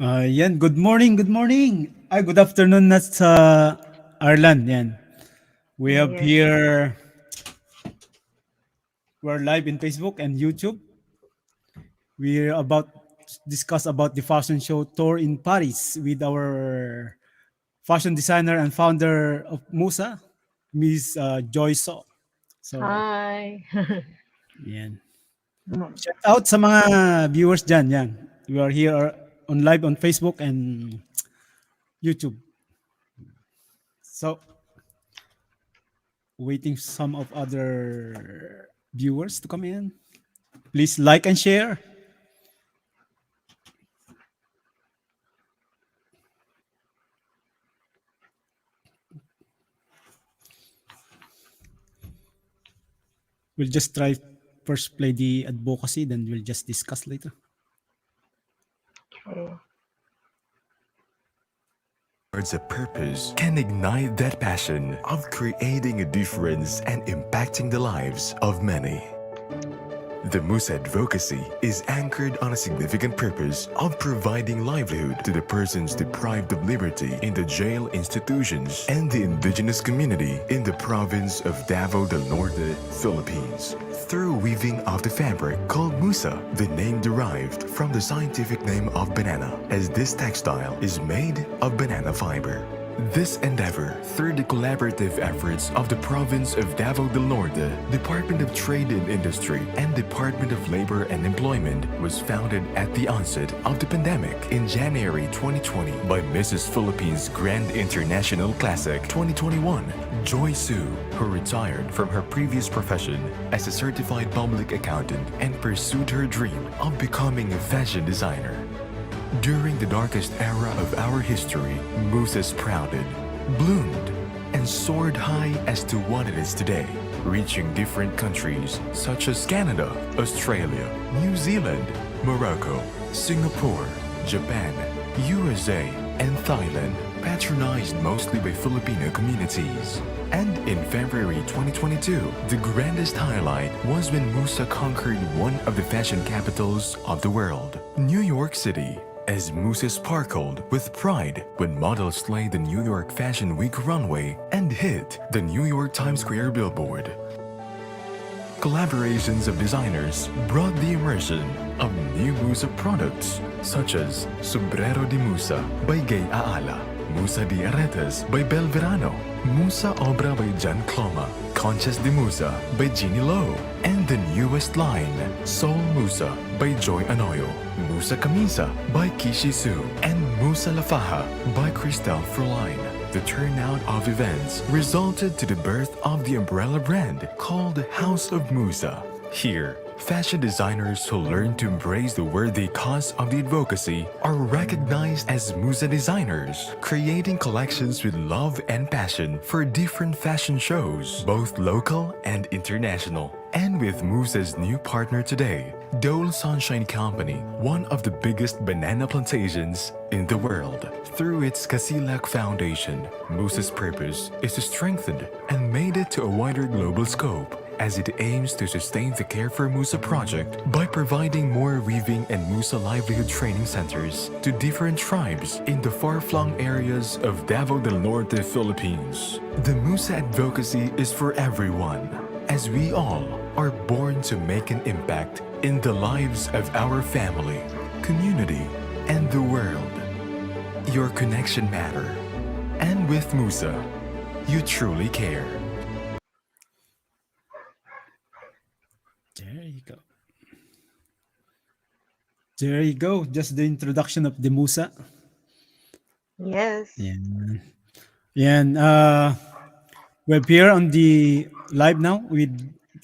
Yan, good morning, good morning. Ay, good afternoon na sa Ireland. Yan. We have Yes. here, we're live in Facebook and YouTube. We're about to discuss about the fashion show tour in Paris with our fashion designer and founder of MUSA, Miss Joy Soo. So, Hi. yan. Mm, Shout out sa mga viewers dyan. Yan. We are here on live on Facebook and YouTube. So, waiting some of other viewers to come in. Please like and share. We'll just try first play the advocacy, then we'll just discuss later. okay. Towards a purpose can ignite that passion of creating a difference and impacting the lives of many. The MUSA advocacy is anchored on a significant purpose of providing livelihood to the persons deprived of liberty in the jail institutions and the indigenous community in the province of Davao del Norte, Philippines. Through weaving of the fabric called MUSA, the name derived from the scientific name of banana, as this textile is made of banana fiber. This endeavor, through the collaborative efforts of the Province of Davao del Norte, Department of Trade and Industry, and Department of Labor and Employment, was founded at the onset of the pandemic in January 2020 by Mrs. Philippines Grand International Classic 2021, Joy Soo, who retired from her previous profession as a certified public accountant and pursued her dream of becoming a fashion designer. During the darkest era of our history, MUSA sprouted, bloomed, and soared high as to what it is today, reaching different countries such as Canada, Australia, New Zealand, Morocco, Singapore, Japan, USA, and Thailand, patronized mostly by Filipino communities. And in February 2022, the grandest highlight was when MUSA conquered one of the fashion capitals of the world, New York City, as MUSA sparkled with pride when models slayed the New York Fashion Week runway and hit the New York Times Square billboard. Collaborations of designers brought the immersion of new MUSA products such as Sombrero de MUSA by Gay Aala, MUSA de Aretes by Bel Verano, MUSA Obra by Jan Cloma, Conchas de MUSA by Jeannie Lowe, and the newest line, Soul MUSA by Joy Anoyo, MUSA Camisa by Kishi Soo, and MUSA La Faja by Cristel Froline. The turnout of events resulted to the birth of the umbrella brand called House of MUSA. Here, fashion designers who learn to embrace the worthy cause of the advocacy are recognized as MUSA designers, creating collections with love and passion for different fashion shows, both local and international. And with MUSA's new partner today, Dole Sunshine Company, one of the biggest banana plantations in the world. Through its Casilak Foundation, MUSA's purpose is to strengthen and made it to a wider global scope as it aims to sustain the Care for MUSA project by providing more weaving and MUSA livelihood training centers to different tribes in the far-flung areas of Davao del Norte, Philippines. The MUSA advocacy is for everyone, as we all are born to make an impact in the lives of our family, community, and the world. Your connection matter, and with MUSA, you truly care. There you go. There you go. Just the introduction of the Musa. Yes. Yan. Yan. We're here on the live now with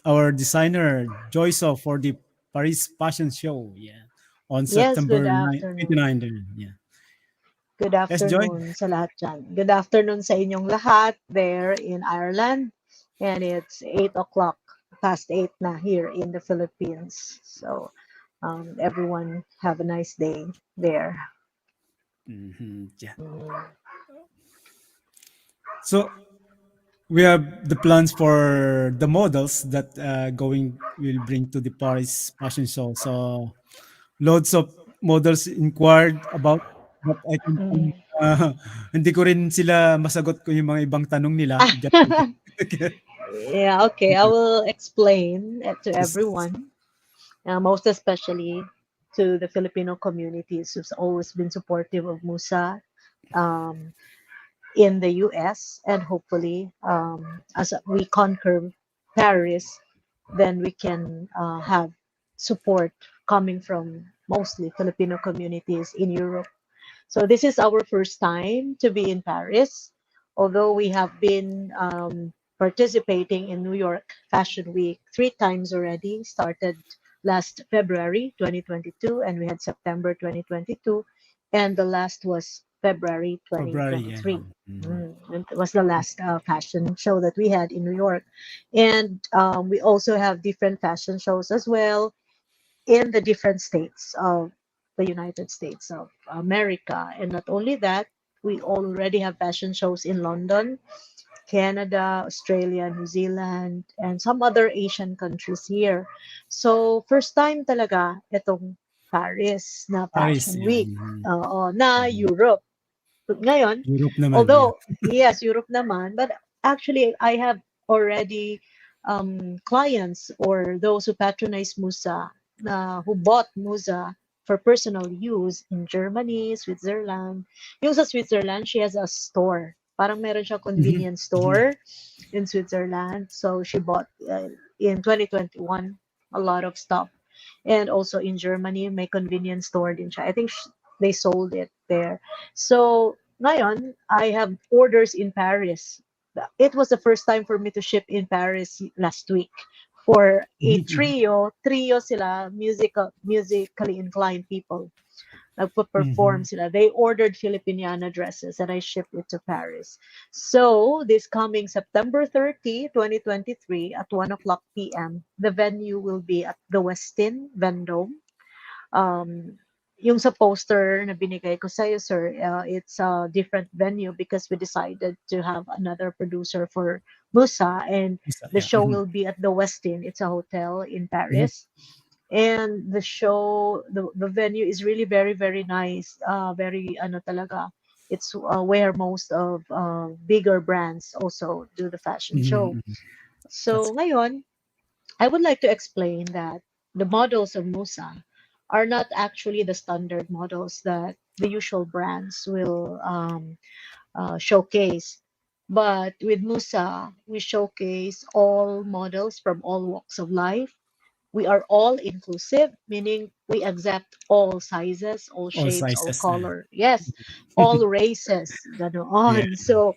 our designer Joy Soo for the Paris Fashion Show. Yeah. On Yes, good September 9, afternoon. 29. Yeah. Good Yes, Joy. afternoon sa lahat dyan. Good afternoon sa inyong lahat there in Ireland. And it's 8 o'clock, past 8 na here in the Philippines. So everyone have a nice day there. Yeah. Mm, So we have the plans for the models that going will bring to the Paris Fashion Show. So loads of models inquired about. But I can Mm. hindi ko rin sila masagot kung yung mga ibang tanong nila. Just Yeah, okay. I will explain it to just everyone, most especially to the Filipino communities who's always been supportive of Musa um, in the US. And hopefully, as we conquer Paris, then we can have support coming from mostly Filipino communities in Europe. So this is our first time to be in Paris, although we have been participating in New York Fashion Week 3 times already. Started last February 2022, and we had September 2022, and the last was February February, 2023. yan. And it was the last fashion show that we had in New York, and we also have different fashion shows as well in the different states of the United States of America. And not only that, we already have fashion shows in London, Canada, Australia, New Zealand, and some other Asian countries here. So, first time talaga itong Paris na Paris, Fashion yan. Week, na Europe. Ngayon, Europe naman, yan. although, yes, Europe naman, but actually, I have already clients or those who patronize Musa, who bought Musa for personal use in Germany, Switzerland. Yung sa Switzerland, she has a store. Parang meron siya Mhm, convenience mhm, store in Switzerland. So she bought in 2021 a lot of stuff. And also in Germany, may convenience store din siya. I think they sold it there. So ngayon, I have orders in Paris. It was the first time for me to ship in Paris last week for a mhm, mhm, trio sila, musically inclined people. Nagpa-perform mhm. sila. They ordered Filipiniana dresses and I shipped it to Paris. So, this coming September 30, 2023 at 1 o'clock p.m., the venue will be at the Westin Vendome. Um, yung sa poster na binigay ko sa'yo, sir, it's a different venue because we decided to have another producer for Musa, and Isa, the yeah. show will be at the Westin. It's a hotel in Mhm, Paris, and the venue is really very very nice, very ano talaga, it's where most of bigger brands also do the fashion show. mhm, mhm. That's So ngayon, I would like to explain that the models of Musa are not actually the standard models that the usual brands will showcase. But with Musa, we showcase all models from all walks of life. We are all inclusive, meaning we accept all sizes, all all shapes, all sizes. color. Yes, all races, Yeah. ganoon. So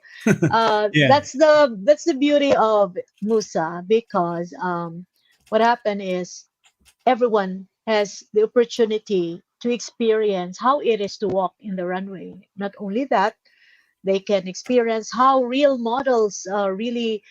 Yeah. that's the beauty of Musa because what happened is everyone has the opportunity to experience how it is to walk in the runway. Not only that, they can experience how real models really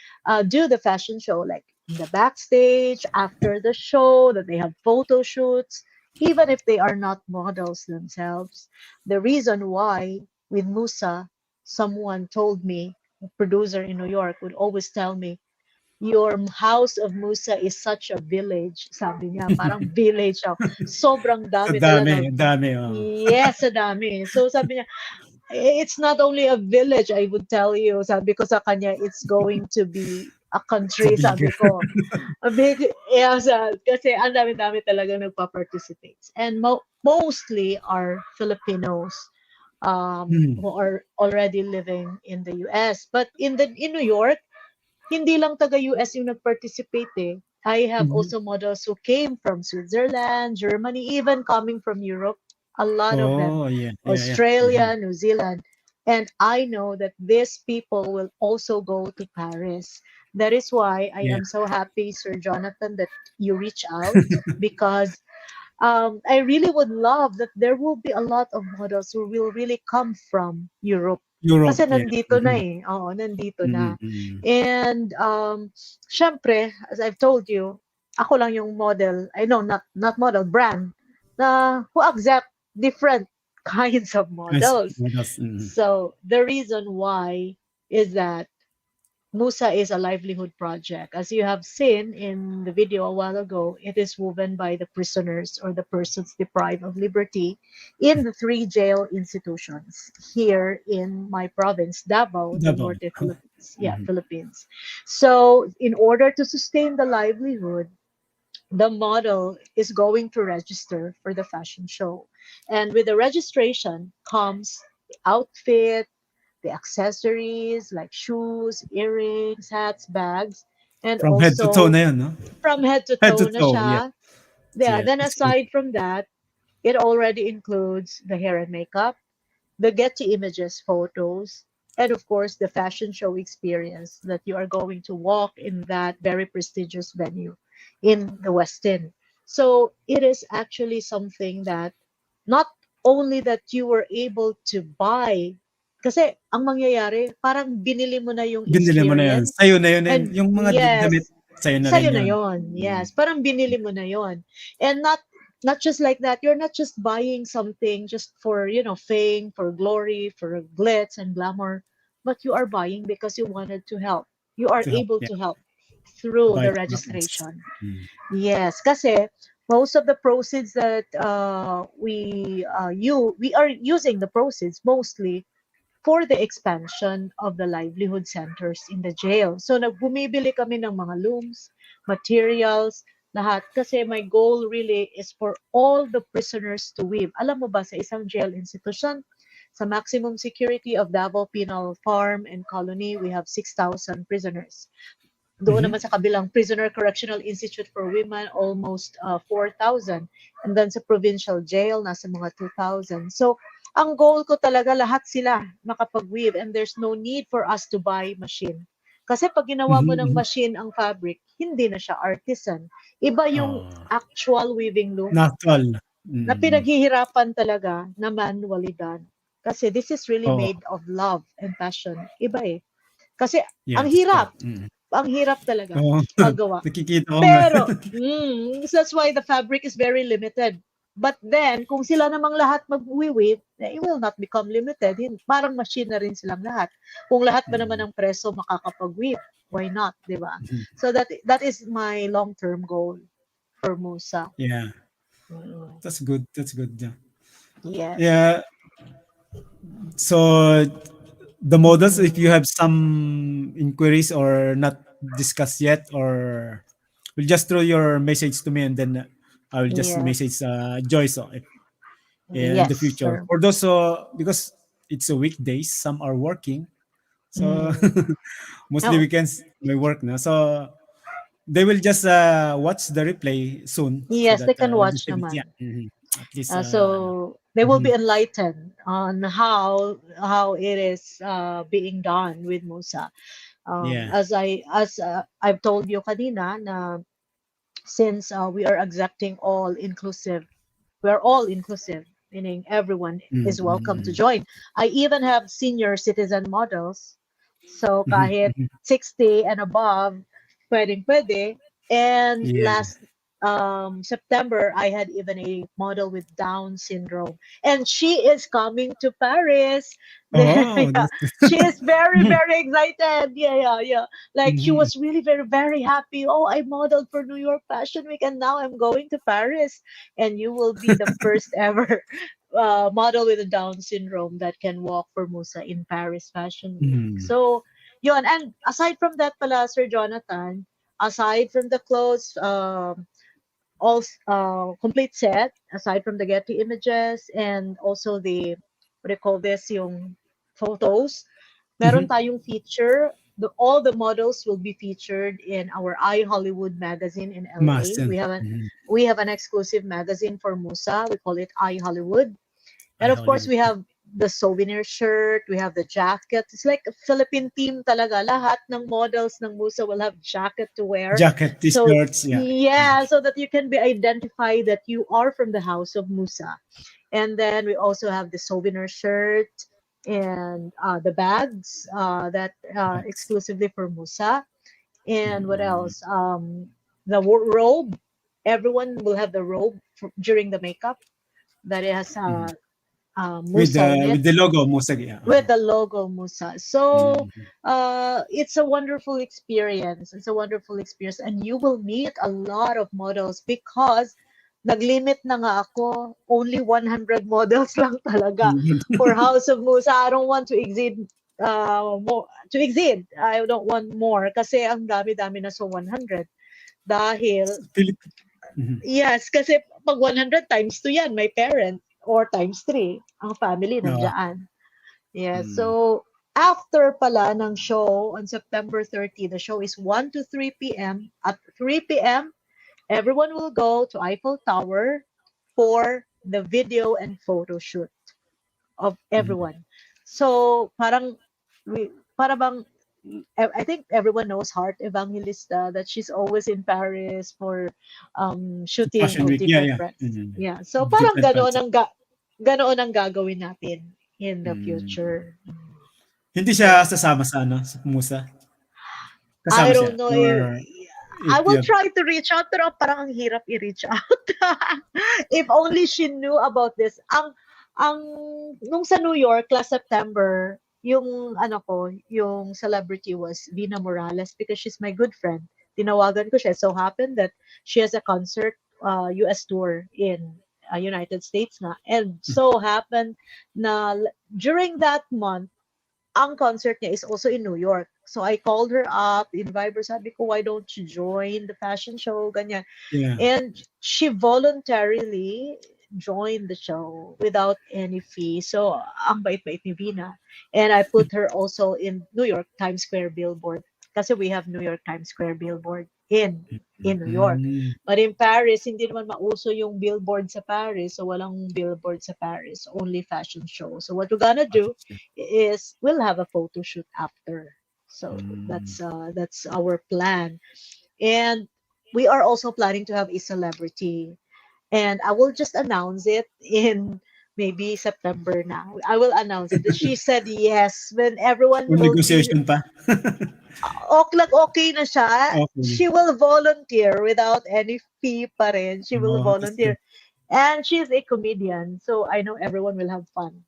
do the fashion show, like in the backstage, after the show, that they have photo shoots, even if they are not models themselves. The reason why with Musa, someone told me, a producer in New York would always tell me, your house of Musa is such a village. Sabi niya, parang village siya. Sobrang Sa dami dami, talaga. ang dami, oo. Yes, sa dami. So sabi niya, it's not only a village, I would tell you. Sabi ko sa kanya, it's going to be a Sa country, bigger. sabi ko. A big, yeah, kasi ang dami-dami talaga nagpa-participate. And mostly are Filipinos Mhm, who are already living in the US. But in New York, hindi lang taga-US yung nag-participate eh. I have mhm. also models who came from Switzerland, Germany, even coming from Europe, a lot of them, Oh, yeah, yeah, yeah. Mhm. Australia, New Zealand. And I know that these people will also go to Paris. That is why I Yeah. am so happy, Sir Jonathan, that you reach out because I really would love that there will be a lot of models who will really come from Europe. Europe, Kasi yeah. nandito na Mhm, eh. Oo, nandito mm, na. mm. And syempre, as I've told you, ako lang yung model, I know, not model, brand, na who accept different kinds of Nice models. models, mm. So the reason why is that MUSA is a livelihood project. As you have seen in the video a while ago, it is woven by the prisoners or the persons deprived of liberty in the three jail institutions here in my province, Davao, the Davao. Norte Philippines. Yeah, Mhm. Philippines. So, in order to sustain the livelihood, the model is going to register for the fashion show. And with the registration comes the outfit, the accessories like shoes, earrings, hats, bags, and From head to toe also na yun, no? from head to Head to toe na toe, yeah. siya. Yeah, Yeah, then it's good. aside from that, it already includes the hair and makeup, the Getty Images photos, and of course the fashion show experience that you are going to walk in that very prestigious venue in the West End. So it is actually something that not only that you were able to buy, kasi ang mangyayari, parang binili mo na yung Binili mo na yun. experience. Sa'yo na yun na yun. And Yung mga damit, yes, sa'yo na rin sa'yo na yun. yon. Mm. Yes, parang binili mo na yon. And not just like that. You're not just buying something just for, fame, for glory, for glitz and glamour, but you are buying because you wanted to help. You are To help, able yeah. to help through Buy the products. registration. Mm. Yes, kasi most of the proceeds that we are using the proceeds mostly for the expansion of the livelihood centers in the jail. So nagbumibili kami ng mga looms, materials, lahat. Kasi my goal really is for all the prisoners to weave. Alam mo ba, sa isang jail institution, sa maximum security of Davao Penal Farm and Colony, we have 6,000 prisoners. Doon naman Mhm. sa kabilang Prisoner Correctional Institute for Women, almost 4,000. And then sa provincial jail, nasa mga 2,000. So, ang goal ko talaga, lahat sila makapag-weave and there's no need for us to buy machine. Kasi pag ginawa Mhm, mo ng mhm. machine ang fabric, hindi na siya artisan. Iba yung Oh, actual weaving loom natural na. na Mm. pinaghihirapan talaga na manually done. Kasi this is really Oo, made of love and passion. Iba eh. Kasi yeah, ang that's correct. hirap, Mm. ang hirap talaga Oo, magawa. nakikita ko nga. Pero, that's why the fabric is very limited. But then, kung sila namang lahat mag-weave, it will not become limited. Parang machine na rin silang lahat. Kung lahat ba naman Mm. ng preso makakapag-weave, why not, di ba? Mhm. So that is my long-term goal for Musa. Yeah, Mm, that's good. That's good. Yeah. yes. Yeah. So the models, if you Mm-mm. have some inquiries or not discussed yet, or will just throw your message to me, and then I will just message Yes. Joy so if, in the Yes, future. sir. For those, because it's a weekdays, some are working, so Mm. mostly Oh, weekends may work now. So they will just watch the replay soon, so yes, that they can watch yeah, naman. at least So they will be mhm. enlightened on how it is being done with Musa. Yeah. As I've told you kanina na since we are accepting all inclusive, we're all inclusive, meaning everyone is welcome to Mm-hmm. join. I even have senior citizen models. So kahit Mm-hmm. 60 and above, pwedeng pwede. And Yeah. last September, I had even a model with Down syndrome. And she is coming to Paris. Oh, Yeah. that's good. She is very, very excited. Yeah, yeah, yeah. Like she Mhm. was really very, very happy. Oh, I modeled for New York Fashion Week and now I'm going to Paris. And you will be the first ever model with a Down syndrome that can walk for Musa in Paris Fashion Week. Mhm. So, yun. And aside from that pala, Sir Jonathan, aside from the clothes, all complete set, aside from the Getty images and also the, what do you call this, yung photos, meron Mhm. tayong feature. All the models will be featured in our Hollywood magazine in LA. Masin. Mhm. We have an exclusive magazine for Musa. We call it Hollywood. I And of course, Hollywood. we have the souvenir shirt, we have the jacket. It's like a Philippine theme talaga. Lahat ng models ng Musa will have jacket to wear. Jacket, So, t-shirts, yeah. yeah, so that you can be identified that you are from the house of Musa. And then we also have the souvenir shirt and the bags that Bags. exclusively for Musa. And what Mm. else? The robe. Everyone will have the robe during the makeup that it has Mhm. MUSA on it, with the logo MUSA. Yeah. with the logo MUSA. So Mm. it's a wonderful experience. It's a wonderful experience, and you will meet a lot of models because naglimit na nga ako, only 100 models lang talaga for House of MUSA. I don't want to exceed more, to exceed. I don't want more kasi ang dami-dami na, so 100. Dahil Mhm. yes, kasi pag 100 times 2 yan, may parent, or times 3, ang family Oo. nandiyan. Yeah, Mm. so after pala ng show on September 30, the show is 1 to 3 p.m. At 3 p.m., everyone will go to Eiffel Tower for the video and photo shoot of Mm. everyone. So parang para bang I think everyone knows Heart Evangelista, that she's always in Paris for shooting Fashion of week. Yeah, different yeah. brands. Mm. Yeah. So parang Different concept. ganoon ang gagawin natin in the Mm. future. Hindi siya So sasama sa ano, sa MUSA? I Kasama don't siya know or I if you will have try to reach out, pero parang ang hirap i-reach out. If only she knew about this. Ang nung sa New York last September, yung ano ko, yung celebrity was Vina Morales, because she's my good friend. Tinawagan ko siya. So happened that she has a concert US tour in United States na. And so happened na during that month, ang concert niya is also in New York. So I called her up, invite her, sabi ko, why don't you join the fashion show, ganyan. yeah. And she voluntarily joined the show without any fee. So ang bait-bait ni Vina. And I put her also in New York Times Square billboard. Kasi we have New York Times Square billboard in New York. Mm. But in Paris, hindi naman mauso yung billboard sa Paris. So walang billboard sa Paris, only fashion show. So what we're gonna do is we'll have a photo shoot after. So Mm. that's our plan. And we are also planning to have a celebrity. And I will just announce it in maybe September now. I will announce it. She said yes when everyone Full will be negotiation pa. okay na siya. Okay. She will volunteer without any fee pa rin. She will Oh, that's good. volunteer. And she's a comedian. So I know everyone will have fun.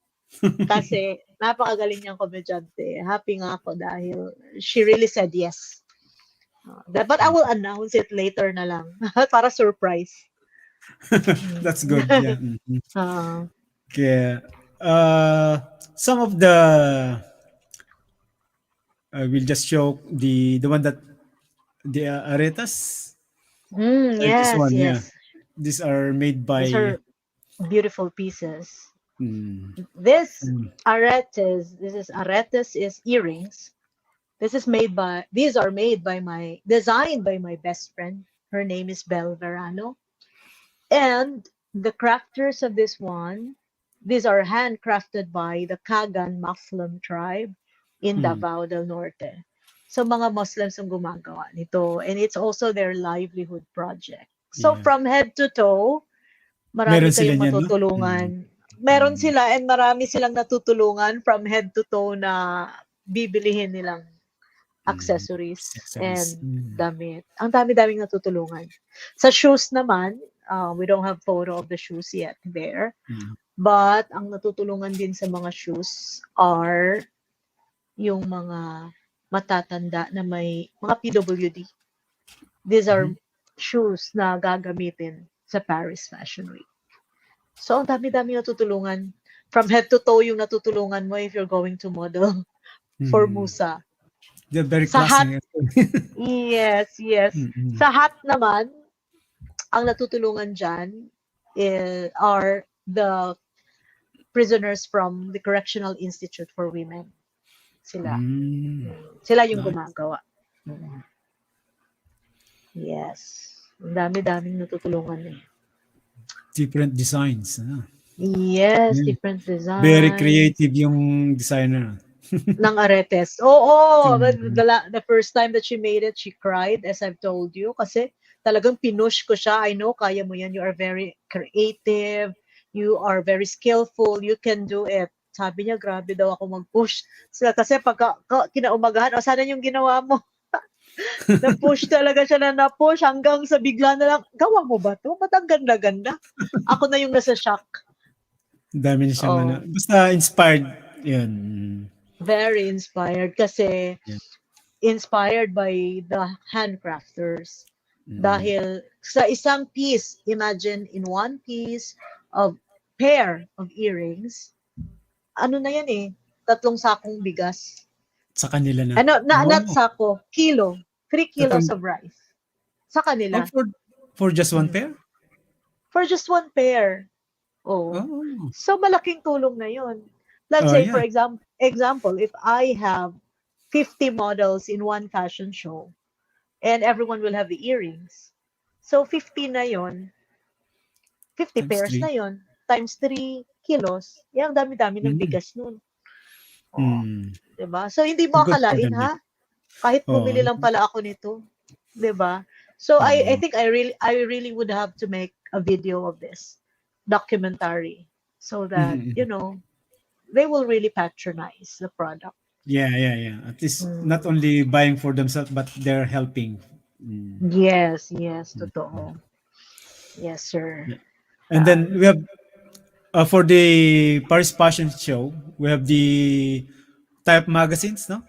Kasi napakagaling niyang komedyante. Happy nga ako dahil she really said yes. But I will announce it later na lang. Para surprise. That's good. Yeah. Mhm. Uh, Okay. Some of the we'll just show the one that the aretas. This yes, one, yeah. yes. These are made These by. are beautiful pieces. Mm, This mm, aretes is earrings. These are made by designed by my best friend. Her name is Belle Verano. And the crafters of this one, these are handcrafted by the Kagan Muslim tribe in mm. Davao del Norte. So mga Muslims ang gumagawa nito, and it's also their livelihood project. So Yeah. from head to toe, marami Meron sila kayong niyan, no? Mm, matutulungan. Meron mm, sila, and marami silang natutulungan from head to toe na bibilihin nilang mm. accessories Accessories. and Mm, damit. Ang dami-daming natutulungan. Sa shoes naman, we don't have photo of the shoes yet there. mm, But ang natutulungan din sa mga shoes are yung mga matatanda na may mga PWD. These are mhm. shoes na gagamitin sa Paris Fashion Week. So, ang dami-dami natutulungan. From head to toe yung natutulungan mo if you're going to model for Mm. MUSA. They're very Sa hat, classy. yes, yes. Mm, Sa hat naman, ang natutulungan dyan are the prisoners from the Correctional Institute for Women. Sila. mm. Sila yung Nice. gumagawa. Yes. Ang dami-daming natutulungan eh. Different designs. Yes, Yeah. different Very designs creative yung designer. ng aretes. Oo, but Mm, the first time that she made it, she cried, as I've told you, kasi talagang pinush ko siya. I know, kaya mo yan. You are very creative. You are very skillful. You can do it. Sabi niya, grabe daw ako mag-push. Kasi pagka kinaumagahan, sana yung ginawa mo. Na-push talaga siya na na-push hanggang sa bigla na lang, gawa mo ba to? Ba't ang ganda-ganda? Ako na yung nasa shock. Dami na siyang ano, Oh, basta inspired, yun. very inspired kasi Yeah. inspired by the handcrafters. Mm. Dahil sa isang piece, imagine in one piece of pair of earrings, ano na yan eh, 3 sakong bigas. Sa kanila na. Ano, not Oh, sako, kilo. 3 kilos tatlong of rice. Sa oh, kanila. for just one Mm. pair? For just one pair. Oh. Oh. So, malaking tulong na yun. Let's Oh, say, yeah. for example, if I have 50 models in one fashion show, and everyone will have the earrings. So 50 na yon, 50 Times pairs na 3. yon, times 3 kilos. Yang dami-dami ng Mm. bigas nun. Oh, Mm. 'di ba? So hindi mo Good for akalain them, yeah. ha, kahit Oo. bumili lang pala ako nito, 'di ba? So I Oo. think I really would have to make a video of this documentary so that, Mhm, mhm. they will really patronize the product. Yeah, yeah, yeah. At least not Mm. only buying for themselves, but they're helping. Mm. Yes, yes, Mm. totoo. Yes, sir. Yeah. And then we have for the Paris Fashion Show, we have the type magazines, no?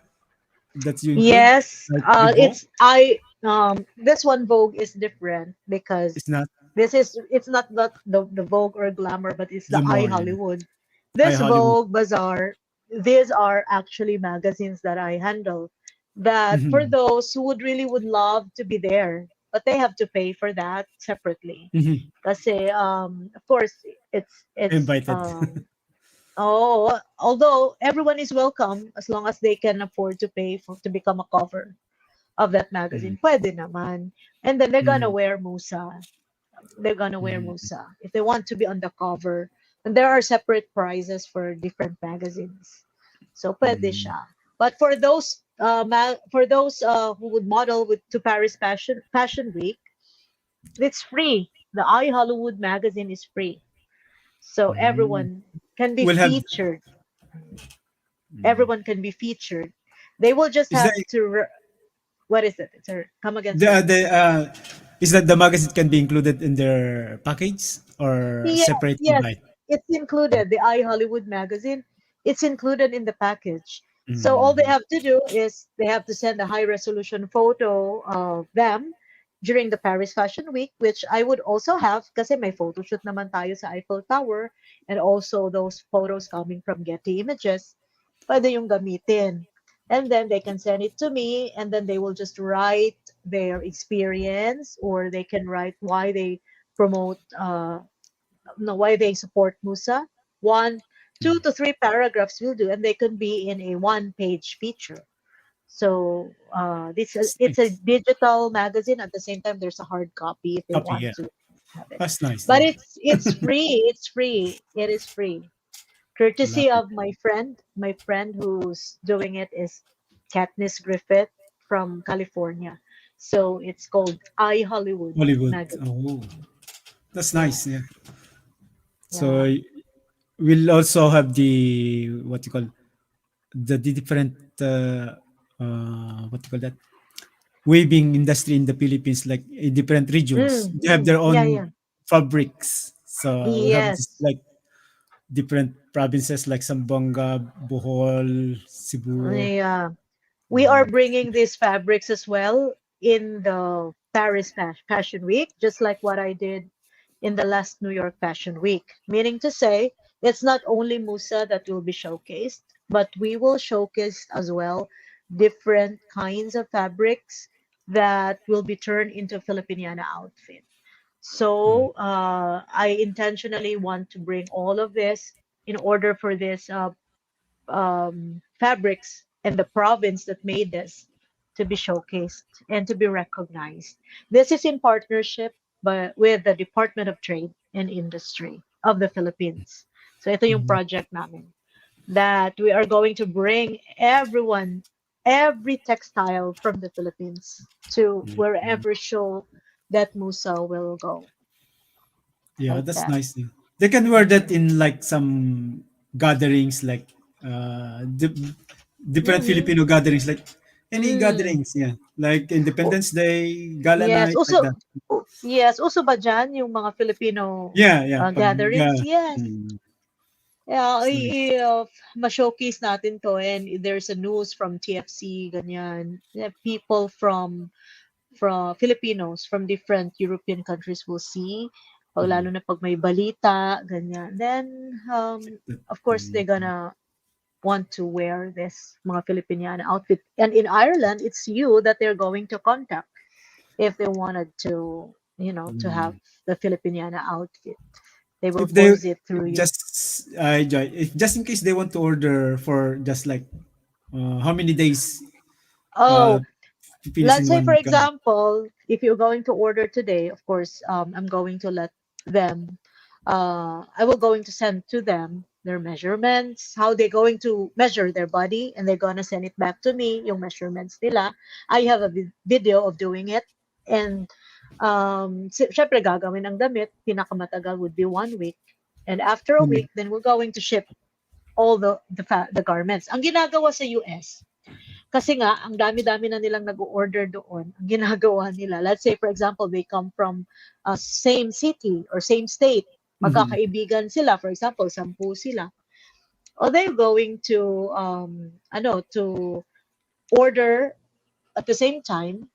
That you include, Yes, like the Vogue. it's I this one Vogue is different because It's not it's not the Vogue or Glamour, but it's the I Glamour, yeah. Hollywood. I This Hollywood. Vogue Bazaar, these are actually magazines that I handle. That for Mhm, those who would love to be there, but they have to pay for that separately. mhm. Kasi of course it's Invited. oh, although everyone is welcome as long as they can afford to pay for to become a cover of that Mhm, magazine, pwede naman. And then they're gonna mhm, wear Musa. They're gonna wear mhm, Musa if they want to be on the cover. And there are separate prices for different magazines. So pwede mhm. siya. But for those who would model with to Paris Fashion Week, it's free. The I Hollywood magazine is free. So Mm. can be We'll have featured. mm. Everyone can be featured. They will just Is have that to. What is it? Sir, come again, the sir. is that the magazine can be included in their package or Yes, separately yes, buy? it's included. The I Hollywood magazine, it's included in the package. So all they Mm. have to do is they have to send a high resolution photo of them during the Paris Fashion Week, which I would also have kasi may photo shoot naman tayo sa Eiffel Tower and also those photos coming from Getty Images. Pwede yung gamitin. And then they can send it to me and then they will just write their experience or they can write why they promote no, why they support Musa. One, 2 to 3 paragraphs will do, and they can be in a one-page feature. So this That's it's a nice. digital magazine. At the same time, there's a hard copy if they Copy, want yeah. to have it. That's nice, But yeah. it's free. It's free. It is free. Love Courtesy it. of my friend. My friend who's doing it is Katniss Griffith from California. So it's called I Hollywood Hollywood. magazine. Oh, that's Yeah, nice, yeah. So yeah. we'll also have the what you call the different what you call that weaving industry in the Philippines, like in different regions. They have their Yeah, yeah. own fabrics. So we have this Yes. like different provinces like Zamboanga, Bohol, Cebu. Yeah. We are Mm, bringing these fabrics as well in the Paris Fashion Week, just like what I did in the last New York Fashion Week. Meaning to say, it's not only Musa that will be showcased, but we will showcase as well different kinds of fabrics that will be turned into Filipiniana outfit. mm, So I intentionally want to bring all of this in order for this fabrics and the province that made this to be showcased and to be recognized. This is in partnership with the Department of Trade and Industry of the Philippines. So ito yung mm, project namin that we are going to bring everyone, every textile from the Philippines to mm, mm. wherever show that Musa will go, Yeah, like that's that. nice. Yeah. They can wear that Mm-hmm. in like some gatherings, like different Mm-hmm. Filipino gatherings, like any Mm. gatherings. Yeah, like Independence Day, Gala Yes, Night, like uso that. yes, uso ba diyan yung mga Filipino Yeah, yeah. Pag gatherings? Yes. mm, Yeah, So, ma-showcase natin to, and there's a news from TFC, ganyan. Yeah, people from Filipinos from different European countries will see. Pag lalo mm, na pag may balita, ganyan. Then, of course, they're mm, gonna want to wear this mga Filipiniana outfit. And in Ireland, it's you that they're going to contact if they wanted to, to have mm. the Filipiniana outfit. They will If they post it through you. just Joy, if just in case they want to order for just like how many days uh Oh, finish let's in say, for one country? example, if you're going to order today, of course, I'm going to let them, I will going to send to them their measurements, how they're going to measure their body, and they're gonna send it back to me, yung measurements nila. I have a video of doing it, and syempre gagawin ang damit, pinakamatagal would be 1 week. And after a Mm, week, then we're going to ship all the garments. Ang ginagawa sa US, kasi nga, ang dami-dami na nilang nag-order doon. Ang ginagawa nila, let's say, for example, they come from same city or same state. mhm. Magkakaibigan sila. For example, 10 sila. Or they're going to, to order at the same time.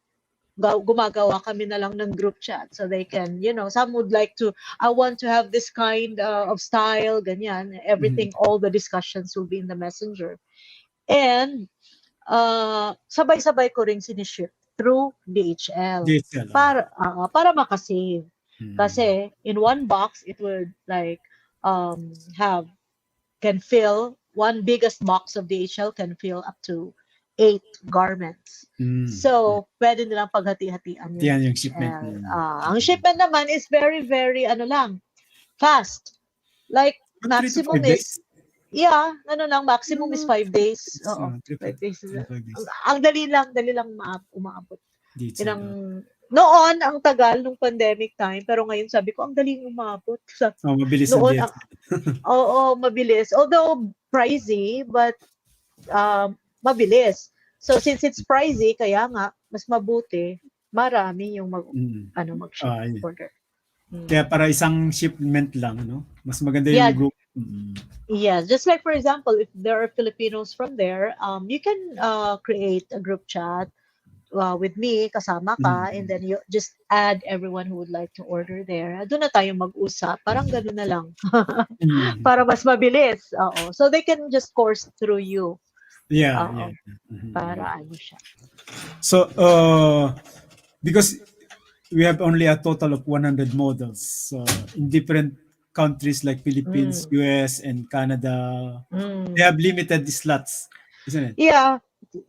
Gumagawa kami na lang ng group chat so they can, some would like to, I want to have this kind of style, ganyan. Mhm. Everything, all the discussions will be in the messenger. And sabay-sabay ko ring siniship through DHL DHL, para makasave. mm. Kasi in one box, it would like have can fill one biggest box of DHL can fill up to 8 garments. Mm. So, pwede nilang paghati-hatian yung Yan yung shipment. DHL. Mm. Ang Mm. shipment naman is very, very, fast. Like, 3 to 5 maximum is days? lang, maximum is 5 days. Oo, 3 5 days. to 5 days. Ang dali lang umaabot. Yun DHL. ang, noon, ang tagal nung pandemic time, pero ngayon sabi ko, ang daling umabot. Mabilis ang Noon, DHL. oo, mabilis. Although pricey, but mabilis. So, since it's pricey, kaya nga, mas mabuti, marami yung Mm. mag-ship Yun. order. Kaya para isang shipment lang, no? Mas maganda Yeah, yung group. Mm. yes, just like for example, if there are Filipinos from there, you can create a group chat with me, kasama ka, and Mm. then you just add everyone who would like to order there. Doon na tayo mag-usap. Parang gano'n na lang. Mm. Para mas mabilis. Oo. So they can just course through you. Yeah, Oo. yeah. Mhm. Para ano siya. So, because we have only a total of 100 models. So, in different countries like Philippines, Mm. US, and Canada, Mm. they have limited slots, isn't it? Yeah.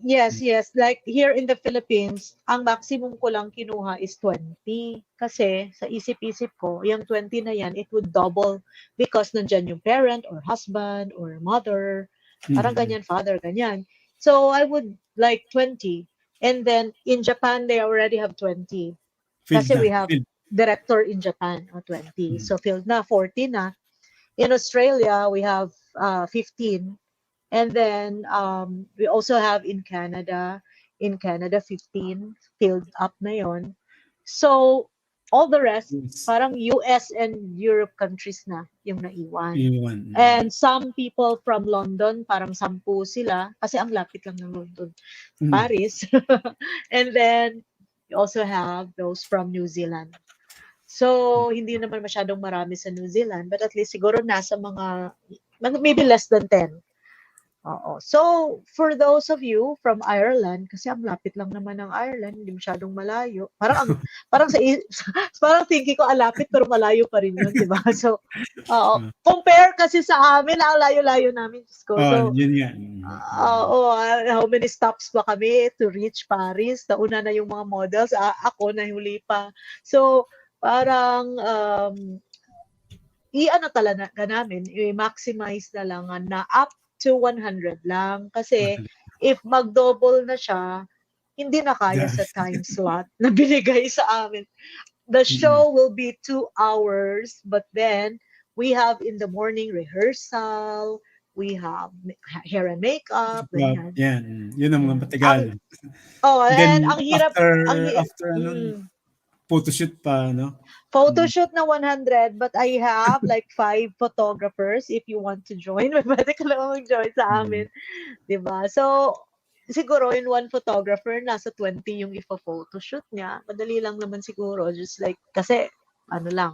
Yes. Like here in the Philippines, ang maximum ko lang kinuha is 20. Kasi sa isip-isip ko, yung 20 na yan, it would double because nandyan yung parent or husband or mother, parang Mm. ganyan, father, ganyan. So I would like 20. And then in Japan, they already have 20. Field Kasi na. we have Field. director in Japan, 20. Mm. So filled na, 40 na. In Australia, we have 15. And then we also have in Canada 15 filled up na yon. So all the rest Yes. parang US and Europe countries na yung naiwan. Iwan. And some people from London, parang 10 sila kasi ang lapit lang ng London, Mm. Paris. And then you also have those from New Zealand. So hindi naman masyadong marami sa New Zealand, but at least siguro nasa mga maybe less than 10. Oo. So, for those of you from Ireland, kasi ang lapit lang naman ng Ireland, hindi masyadong malayo. Parang parang thinking ko ang lapit pero malayo pa rin 'yun, 'di ba? So, oo. Compare kasi sa amin, ang layo-layo namin, Diyos ko. So, Yun nga. how many stops pa kami to reach Paris? Nauna na yung mga models, ako nahuli pa. So, parang i-ano talaga namin, i-maximize na lang na up to 100 lang. Kasi if mag-double na siya, hindi na kaya sa time slot na binigay sa amin. The show will be 2 hours, but then we have in the morning rehearsal, we have hair and makeup, ganyan. Yan. Yun ang mga matagal. And Then ang hirap, after ano, photoshoot pa, no? Photo Mm. shoot na 100, but I have like 5 photographers. If you want to join, pwede ka lang mag-join sa Mm. amin. 'Di ba? So, siguro in one photographer, nasa 20 yung ipo-photoshoot niya. Madali lang naman siguro. Just like, kasi, ano lang,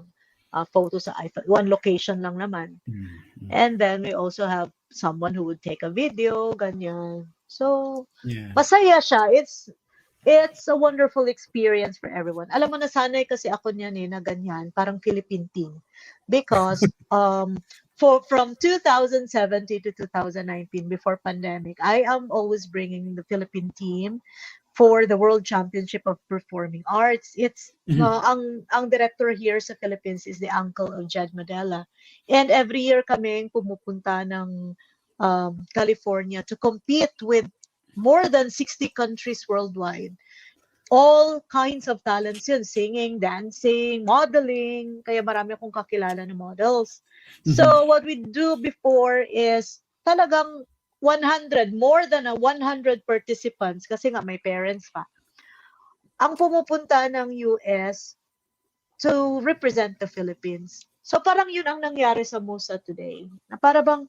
photo sa iPhone. One location lang naman. Mm. Mm. And then, we also have someone who would take a video, ganyan. So, Yeah. masaya siya. It's a wonderful experience for everyone. Alam mo, nasanay kasi ako niyan na ganyan, parang Philippine team. Because from 2017 to 2019, before pandemic, I am always bringing the Philippine team for the World Championship of Performing Arts. It's Mhm. ang director here sa Philippines is the uncle of Jed Madela. And every year kaming pumupunta ng California to compete with more than 60 countries worldwide. All kinds of talents yun. Singing, dancing, modeling. Kaya marami akong kakilala na models. Mhm. So what we do before is talagang 100, more than 100 participants kasi nga may parents pa. Ang pumupunta ng US to represent the Philippines. So parang yun ang nangyari sa MUSA today. Na para bang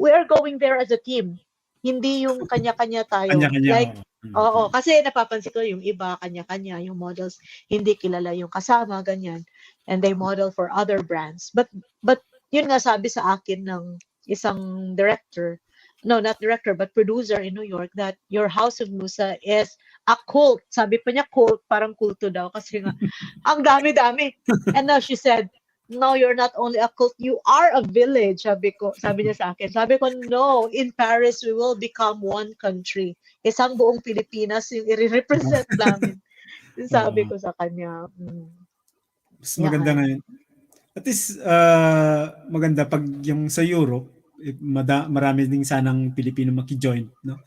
we are going there as a team. Hindi yung kanya-kanya tayo. Kanya-kanya, Like, oo. oo, Mm. kasi napapansin ko yung iba, kanya-kanya, yung models, hindi kilala yung kasama, ganyan. And they model for other brands. But yun nga sabi sa akin ng isang director, no, not director, but producer in New York, that your House of Musa is a cult. Sabi pa niya cult, parang kulto daw. Kasi nga, ang dami-dami. And now she said, no, you're not only a cult, you are a village, sabi niya sa akin. Sabi ko, no, in Paris, we will become one country. Isang buong Pilipinas yung i-represent namin. Yung sabi Oo. ko sa kanya. Mas maganda Yan. ngayon. At least, maganda 'pag yung sa Europe, marami din sanang Pilipino maki-join, 'no?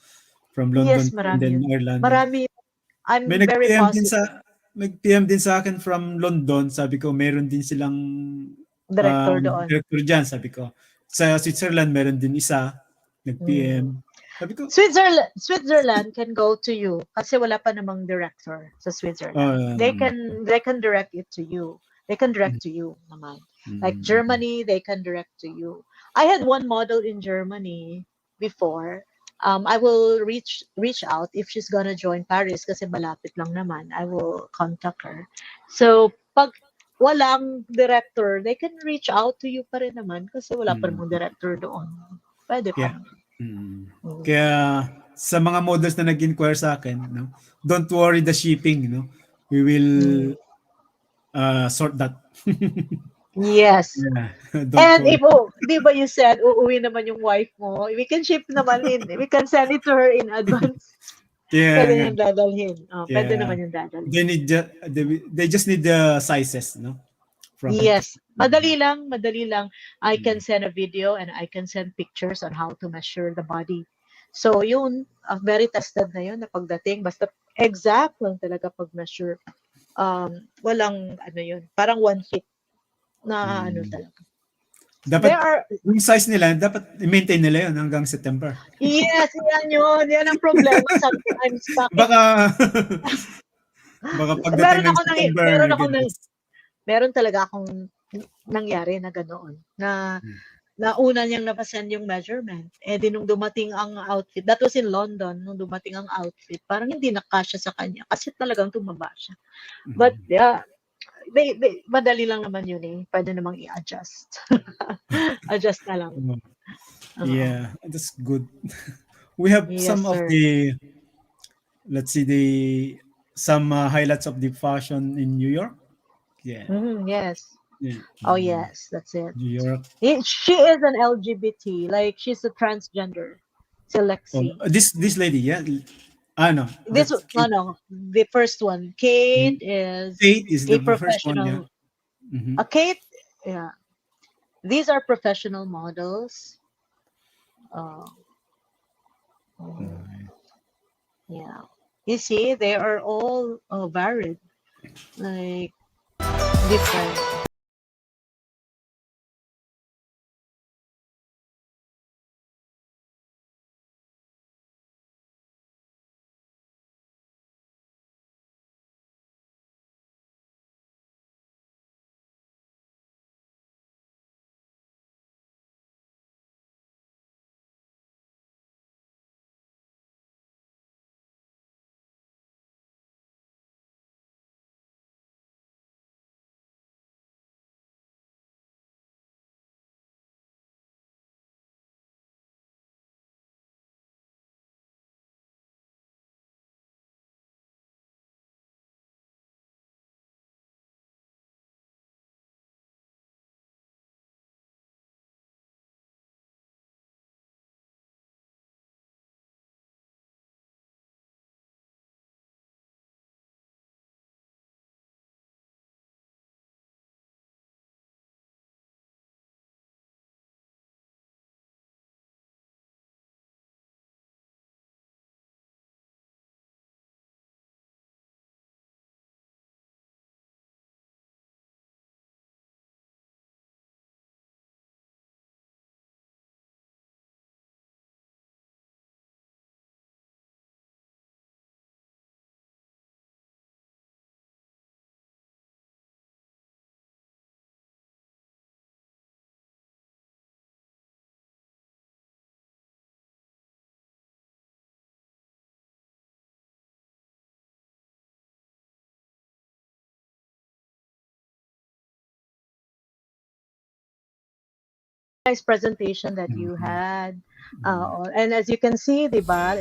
From London Yes, and marami then yun. Ireland. Marami. May I'm very nag-PM din positive. sa akin from London, sabi ko meron din silang, Director doon. director diyan, sabi ko. Sa Switzerland meron din isa, Mm. nag-PM. Sabi ko, Switzerland can go to you kasi wala pa namang director sa Switzerland. um, They can direct it to you. They can direct to you naman. Like mm, Germany, they can direct to you. I had one model in Germany before. I will reach out if she's gonna join Paris kasi malapit lang naman. I will contact her. So pag walang director, they can reach out to you pa rin naman kasi wala pa namang mm, director doon. Pwede pa yeah. naman. Mm. Mm. Kaya sa mga models na nag-inquire sa akin, no, don't worry the shipping, no. We will Mm. sort that. Yes. Yeah, don't And worry. if, di ba you said, uuwi naman yung wife mo, we can ship naman we can send it to her in advance. Kaya Pwede nga, niyang dadalhin. Oh, kaya pwede naman yung dadalhin. they just need the sizes, no, from it. Yes. Madali lang. I can Mm. send a video and I can send pictures on how to measure the body. So, yun, very tested na yun na pagdating. Basta exact lang talaga pag-measure. Walang, ano yun, parang 1 feet na ano Mm. talaga. Dapat There are, yung size nila, dapat i-maintain nila yun hanggang September. yes, yan yun. Yan ang problema sometimes. Bakit? Baka baka pagdating ng September, Meron ako ng, goodness. meron talaga akong nangyari na ganoon. Na Mm. nauna niyang napasend yung measurement. Eh di nung dumating ang outfit, that was in London, nung dumating ang outfit, parang hindi nakasya sa kanya kasi talagang tumaba siya. But Mm. yeah, madali lang naman yun eh. Pwede namang i-adjust. Adjust na lang. Mm. Oo. Yeah, that's good. We have Yes, some of sir. the, let's see, the some highlights of the fashion in New York. Yeah, Yes. yeah. Oh, yes, that's it. New York. She is an LGBT, like she's a transgender. Si Oh, Lexi. this lady, yeah. Ah, no, This that's no Kate. no the first one. Kate Mm. is Kate is a the first one, yeah. professional. Mm-hmm. A Kate, yeah. These are professional models. Uh, mm, yeah. You see, they are all varied, like different. nice presentation that you Mhm. had. Mm. And as you can see, diba,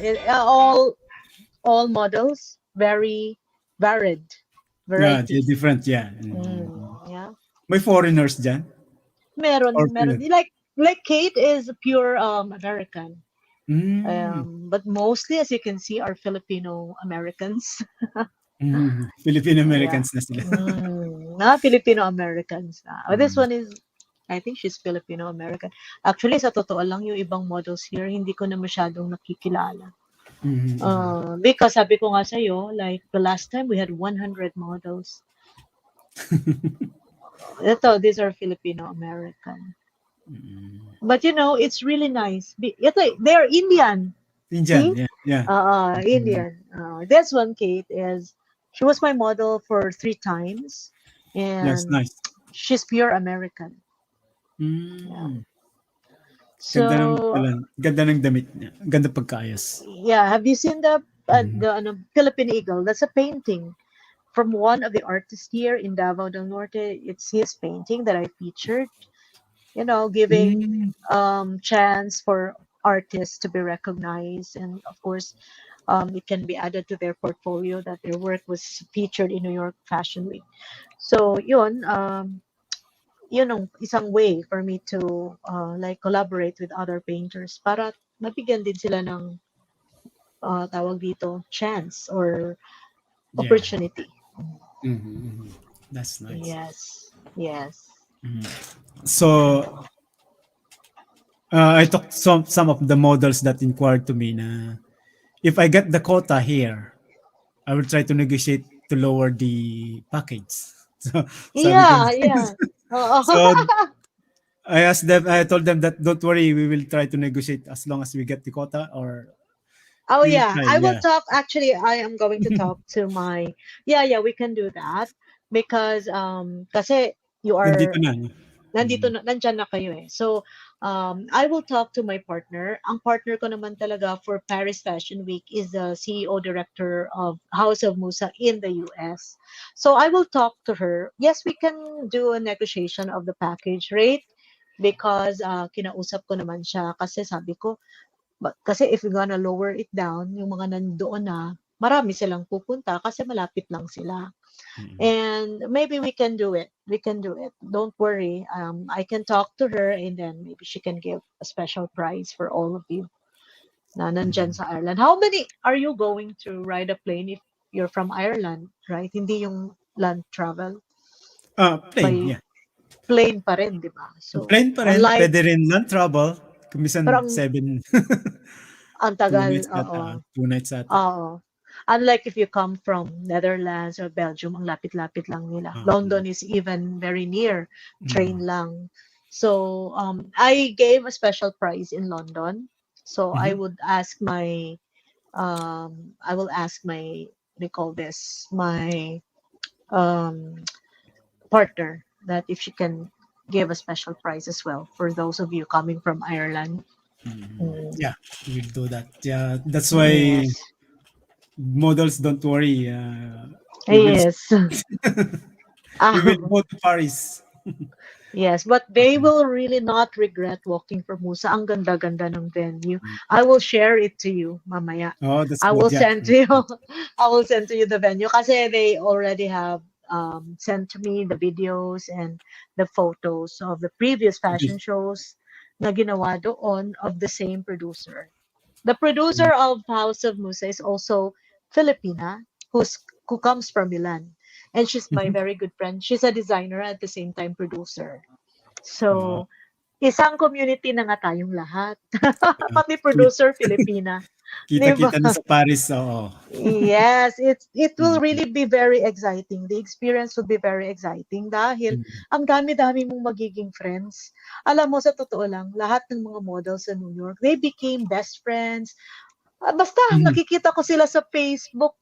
all models very varied Yeah, they're varieties. different, yeah. Mm, Mhm. yeah. May foreigners dyan? Or Meron. Like Kate is pure American. mm, But mostly, as you can see, are Filipino Americans. Filipino Yeah. Americans na sila. Filipino Americans. This Mm. one is, I think she's Filipino American. Actually, sa totoo lang, yung ibang models here, hindi ko na masyadong nakikilala. Mhm, mhm. Because sabi ko nga sa'yo, like the last time we had 100 models. These are Filipino American. Mm. But it's really nice. They're Indian. Indian, See? yeah, yeah. Mhm. Indian. This one, Kate, she was my model for 3 times, Yes, and nice. she's pure American. Yeah. Mm. So, Ganda ng damit niya. Ganda pagkaayos. yeah, have you seen Mhm. the Philippine Eagle? That's a painting from one of the artists here in Davao del Norte. It's his painting that I featured. Giving Mm. chance for artists to be recognized, and of course, it can be added to their portfolio that their work was featured in New York Fashion Week. So, yun ang isang way for me to like collaborate with other painters para mabigyan din sila ng tawag dito, chance or Yeah. opportunity. Mhm, mhm. That's nice. Yes. Yes. Mhm. So, I took some of the models that inquired to me na if I get the quota here, I will try to negotiate to lower the package. So, sabi ko, Yeah, yeah. Oo. so I told them that don't worry, we will try to negotiate as long as we get the quota or Oh we will yeah, try. I will Yeah. talk. Actually, I am going to talk to my. Yeah, yeah, we can do that because kasi you Nandito are na. No? nandito Mm. na, nandyan na kayo eh. So, I will talk to my partner. Ang partner ko naman talaga for Paris Fashion Week is the CEO director of House of Musa in the US. So, I will talk to her. Yes, we can do a negotiation of the package rate because kinausap ko naman siya kasi sabi ko, kasi if you're gonna lower it down, yung mga nandoon na, marami silang pupunta kasi malapit lang sila. Mm. And maybe we can do it. We can do it. Don't worry. I can talk to her and then maybe she can give a special prize for all of you na nandyan Mm. sa Ireland. How many are you going to ride a plane if you're from Ireland, right? Hindi yung land travel. Plane, By yeah. plane pa rin, di ba? So, Plane pa rin, unlike, pwede rin land travel. Kumisan parang 7, ang 2 tagal, nights ata. oo. 2 nights ata. Oo. Unlike if you come from Netherlands or Belgium, ang lapit-lapit lang nila. Mm. London is even very near, train Mm. lang. So, I gave a special prize in London. So, Mhm. I will ask my, they call this, my um, partner that if she can give a special prize as well for those of you coming from Ireland. Mm. Mm, Yeah, we'll do that. Yeah, that's why yes. models don't worry. We will Yes. we will go to Paris. Yes, but they will really not regret walking from Musa. Ang ganda-ganda ng venue. Mm. I will share it to you mamaya. Oh, that's I good. will Yeah. send to you. I will send to you the venue kasi they already have sent to me the videos and the photos of the previous fashion shows na ginawa doon of the same producer. The producer of House of Musa is also Filipina, who comes from Milan. And she's my Mhm. very good friend. She's a designer at the same time producer. Oo. So, isang community na nga tayong lahat. Ah, Pati ki producer Filipina, 'di ba? kita-kita na sa Paris, oo. Yes, it will Mm. really be very exciting. The experience will be very exciting dahil Mm. ang dami-dami mong magiging friends. Alam mo, sa totoo lang, lahat ng mga models sa New York, they became best friends. Basta Mhm. nakikita ko sila sa Facebook,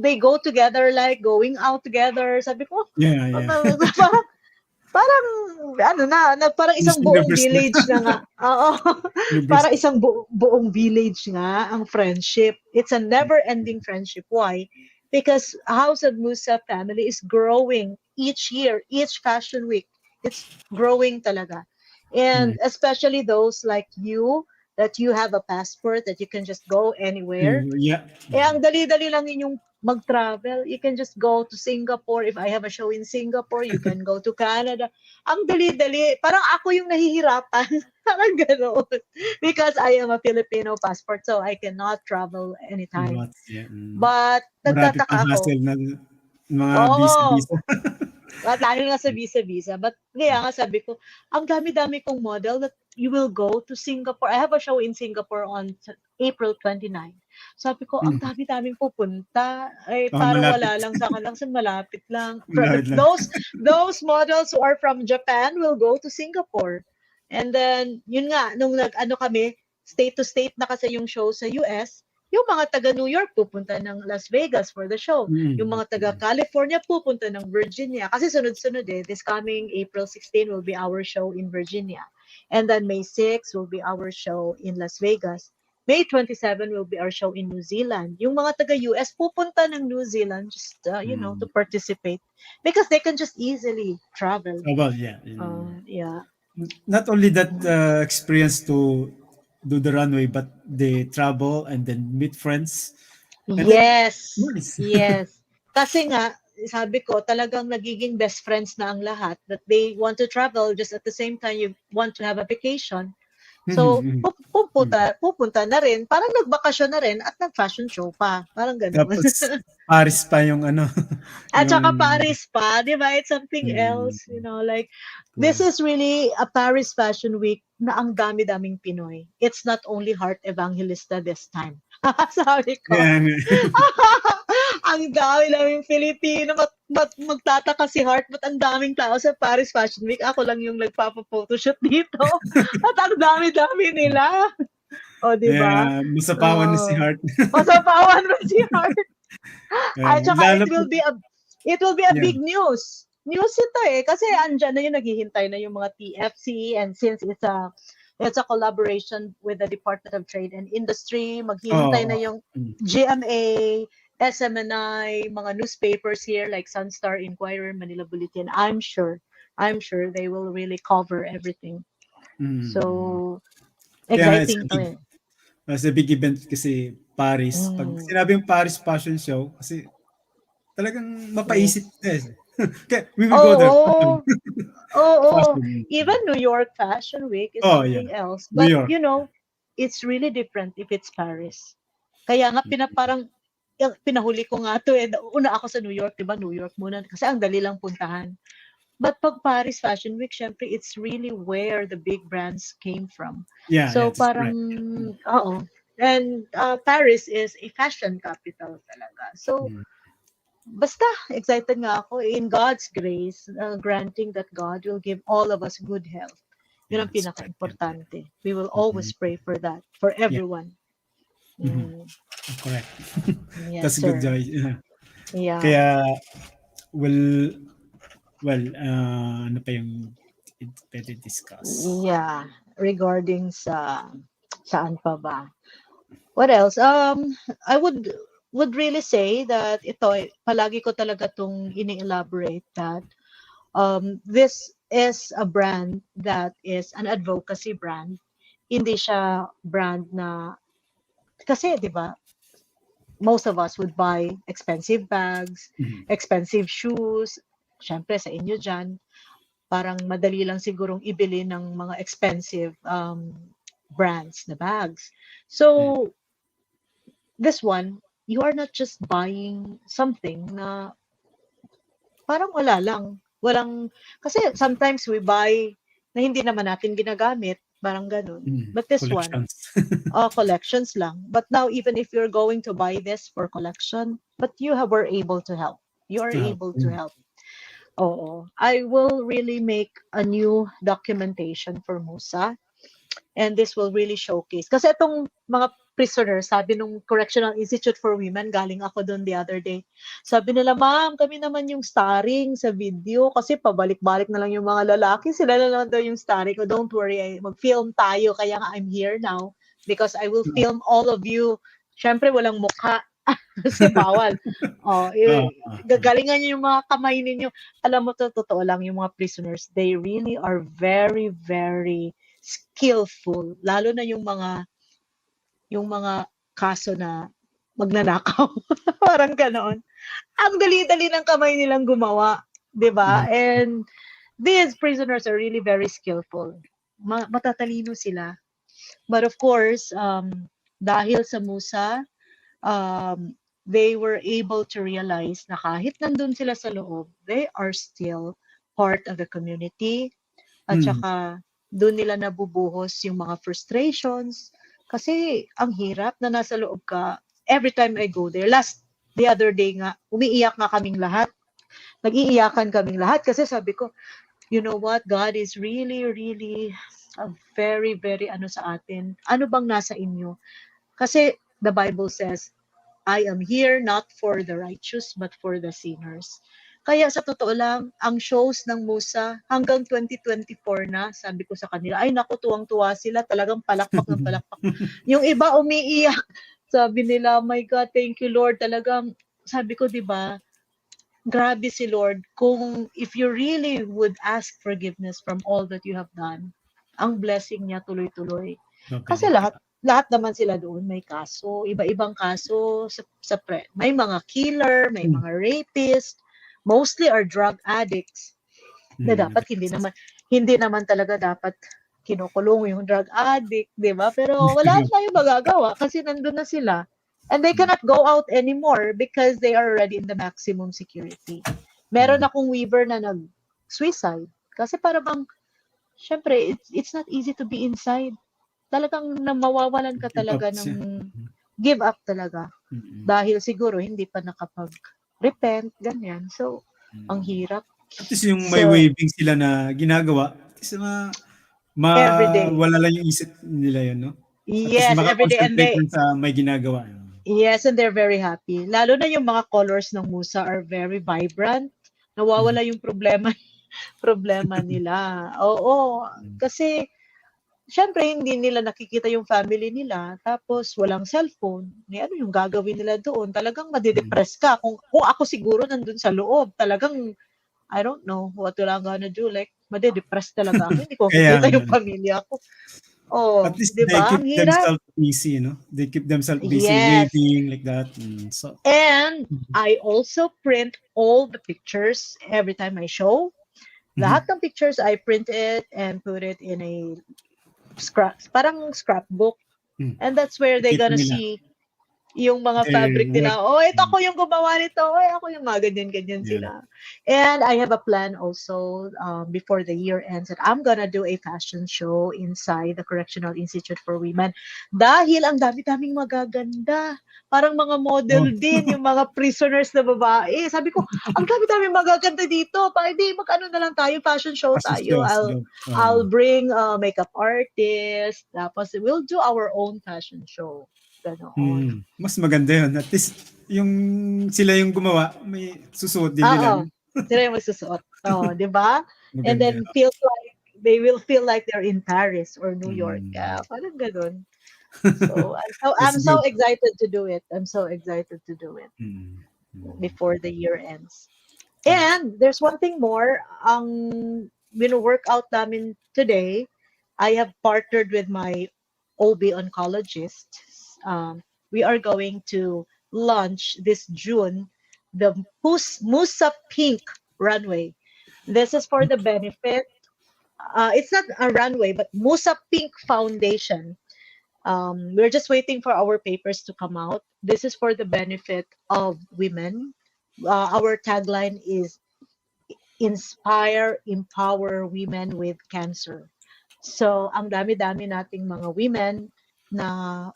they go together like going out together. Sabi ko, Yeah, yeah. parang parang ano parang Miss isang buong Universe na. village na nga. Oo. Universe. Parang isang buong village nga ang friendship. It's a never-ending friendship. Why? Because House of Musa family is growing each year, each fashion week. It's growing talaga. And especially those like you, that you have a passport that you can just go anywhere. Yeah. Eh, ang dali-dali lang inyong mag-travel. You can just go to Singapore. If I have a show in Singapore, you can go to Canada. Ang dali-dali. Parang ako yung nahihirapan. Parang ganoon. Because I am a Filipino passport, so I cannot travel anytime. But, yeah. But Marami pang nagtataka ako. hassle na mga Oo. visa-visa. At lalo na sa visa-visa. But kaya nga sabi ko, ang dami-dami kong model that you will go to Singapore. I have a show in Singapore on April 29. Sabi ko, ang dami-daming pupunta. Ay, Oh, parang malapit. wala lang sa kanila. Kasi malapit lang. Malapit lang. Those models who are from Japan will go to Singapore. And then, yun nga, nung ano kami, state to state na kasi yung show sa US, yung mga taga New York pupunta ng Las Vegas for the show. Yung mga taga California pupunta ng Virginia. Kasi sunod-sunod eh. This coming April 16 will be our show in Virginia. And then May 6 will be our show in Las Vegas. May 27 will be our show in New Zealand. Yung mga taga-US pupunta ng New Zealand just, to participate. Because they can just easily travel. Well, yeah. Yeah. Not only that experience to do the runway, but they travel and then meet friends. And Yes. then, nice. Yes. Kasi nga, sabi ko, talagang nagiging best friends na ang lahat, that they want to travel just at the same time you want to have a vacation. So, pupunta na rin. Parang nagbakasyon na rin at nag-fashion show pa. Parang gano'n. Tapos, Paris pa yung ano. At saka Paris pa, di ba? It's something else, like, this is really a Paris Fashion Week na ang dami-daming Pinoy. It's not only Heart Evangelista this time. Sabi ko. Yeah. Ang dami-daming Filipino. Magtataka si Heart, ba't ang daming tao sa Paris Fashion Week? Ako lang yung nagpapa-photoshoot dito. At ang dami-dami nila. O, di ba? Yeah, masapawan na si Heart. Masapawan na si Heart. At saka it will be a Yeah. big news. News ito eh. Kasi andyan na yung naghihintay na yung mga TFC, and since it's a collaboration with the Department of Trade and Industry, maghihintay na yung GMA, SMNI, mga newspapers here like Sunstar, Inquirer, Manila Bulletin. I'm sure they will really cover everything. So, exciting to eh. It's a big event kasi Paris. Pag sinabing Paris Fashion Show, kasi talagang mapaisip na eh. Okay, we will go there. Oh. Even New York Fashion Week is something else. But, it's really different if it's Paris. Kaya nga, pinahuli ko nga to eh. Una ako sa New York, diba? New York muna. Kasi ang dali lang puntahan. But pag Paris Fashion Week, syempre, it's really where the big brands came from. Yeah, so, that's parang, And Paris is a fashion capital talaga. So, basta, excited nga ako. In God's grace, granting that God will give all of us good health. Yun ang pinaka-importante. We will always pray for that, for everyone. Correct. Yes, That's sir. good, Joy. Yeah. Kaya, ano pa yung pwede discuss? Yeah, regarding saan pa ba? What else? I would really say that ito, palagi ko talaga itong ini-elaborate that this is a brand that is an advocacy brand. Hindi siya brand na, kasi di ba, most of us would buy expensive bags, expensive shoes. Syempre sa inyo dyan, parang madali lang sigurong ibili ng mga expensive brands na bags. So, this one, you are not just buying something na parang wala lang. Kasi sometimes we buy na hindi naman natin ginagamit, parang ganun. But this Collections. one, collections lang. But now, even if you're going to buy this for collection, but were able to help. You are able to help. Oo. I will really make a new documentation for MUSA. And this will really showcase. Kasi itong mga prisoners, sabi nung Correctional Institute for Women, galing ako doon the other day. Sabi nila, ma'am, kami naman yung starring sa video kasi pabalik-balik na lang yung mga lalaki. Sila na lang daw yung starring ko. Don't worry, mag-film tayo. Kaya nga I'm here now because I will film all of you. Siyempre, walang mukha. Kasi bawal. Oh, Ah, ah, ah. gagalingan niyo yung mga kamay ninyo. Alam mo, totoo lang, yung mga prisoners, they really are very, very skillful. Lalo na yung mga kaso na magnanakaw. Parang ganoon. Ang dali-dali ng kamay nilang gumawa, 'di ba? Mm, And these prisoners are really very skillful. Matatalino sila. But of course, dahil sa MUSA, they were able to realize na kahit nandun sila sa loob, they are still part of the community. At mm, saka, doon nila nabubuhos yung mga frustrations. Kasi, ang hirap na nasa loob ka. Every time I go there, the other day nga, umiiyak nga kaming lahat. Nag-iiyakan kaming lahat kasi sabi ko, you know what, God is really, really very, very ano sa atin. Ano bang nasa inyo? Kasi the Bible says, I am here not for the righteous but for the sinners. Kaya sa totoo lang, ang shows ng MUSA hanggang 2024 na, sabi ko sa kanila, ay naku, tuwang-tuwa sila, talagang palakpak ng palakpak. Yung iba umiiyak, sabi nila, my God, thank you Lord, talagang, sabi ko, di ba, grabe si Lord, kung if you really would ask forgiveness from all that you have done, ang blessing niya tuloy-tuloy. Kasi okay. lahat naman sila doon may kaso, iba-ibang kaso may mga killer, may Mm, mga rapist, mostly are drug addicts na mm, dapat hindi naman talaga dapat kinukulong yung drug addict, 'di ba? Pero wala tayong magagawa kasi nandun na sila. And they mm, cannot go out anymore because they are already in the maximum security. Meron mm. akong weaver na nag-suicide kasi para bang syempre it's not easy to be inside. Talagang mawawalan ka Give up talaga siya. ng give up talaga Mm, dahil siguro hindi pa nakapag-repent, ganyan. So, ang mm. hirap. At least yung may So, waving sila na ginagawa, at least every day. mawala lang yung isip nila yun, no? At least Yes, every day. And maka-concentrate lang sa may ginagawa. yes, and they're very happy. Lalo na yung mga colors ng Musa are very vibrant. Mm, Nawawala yung problema nila. Oo, mm, kasi syempre hindi nila nakikita yung family nila, tapos walang cellphone. Ano yung gagawin nila doon? Talagang mm. madidepress ka. Kung ako siguro nandun sa loob, talagang I don't know what will I gonna do. Like, madidepress talaga ako. Hindi ko Kaya makikita nga. yung pamilya ko. At Oh, least 'di they ba? keep Ang hirap. themselves busy, no? They keep themselves busy Yes. waving like that. Mm, so, And mhm, I also print all the pictures every time I show. mhm. Lahat ng pictures, I print it and put it in a parang scrapbook. Mm. And that's where they Nakikita gonna nila see yung mga their fabric work. nila. Oh, ito Mm, ako yung gumawa nito. Oy, ako yung mga ganyan-ganyan yeah. sila. And I have a plan also before the year ends that I'm gonna do a fashion show inside the Correctional Institute for Women. Dahil ang dami-daming magaganda. Parang mga model Oh, din, yung mga prisoners na babae. Sabi ko, ang dami-daming magaganda dito. Di mag-ano na lang tayo, fashion show fashion tayo. shows. I'll bring makeup artist. Tapos we'll do our own fashion show. Ganoon. Mas maganda yun. At least, yung sila yung gumawa, may susuot din nila, Oo, no? sila yung magsusuot. Oh, 'di ba? And Maganda. then they will feel like they're in Paris or New York. Mm. Parang gano'n. So, That's I'm so good. excited to do it. I'm so excited to do it Mm. Mm. before the year ends. Yeah. And there's one thing more, ang workout namin today, I have partnered with my OB oncologist. We are going to launch this June the MUSA Pink runway. This is for the benefit. It's not a runway, but MUSA Pink Foundation. We're just waiting for our papers to come out. This is for the benefit of women. Our tagline is inspire, empower women with cancer. So, ang dami-dami nating mga women na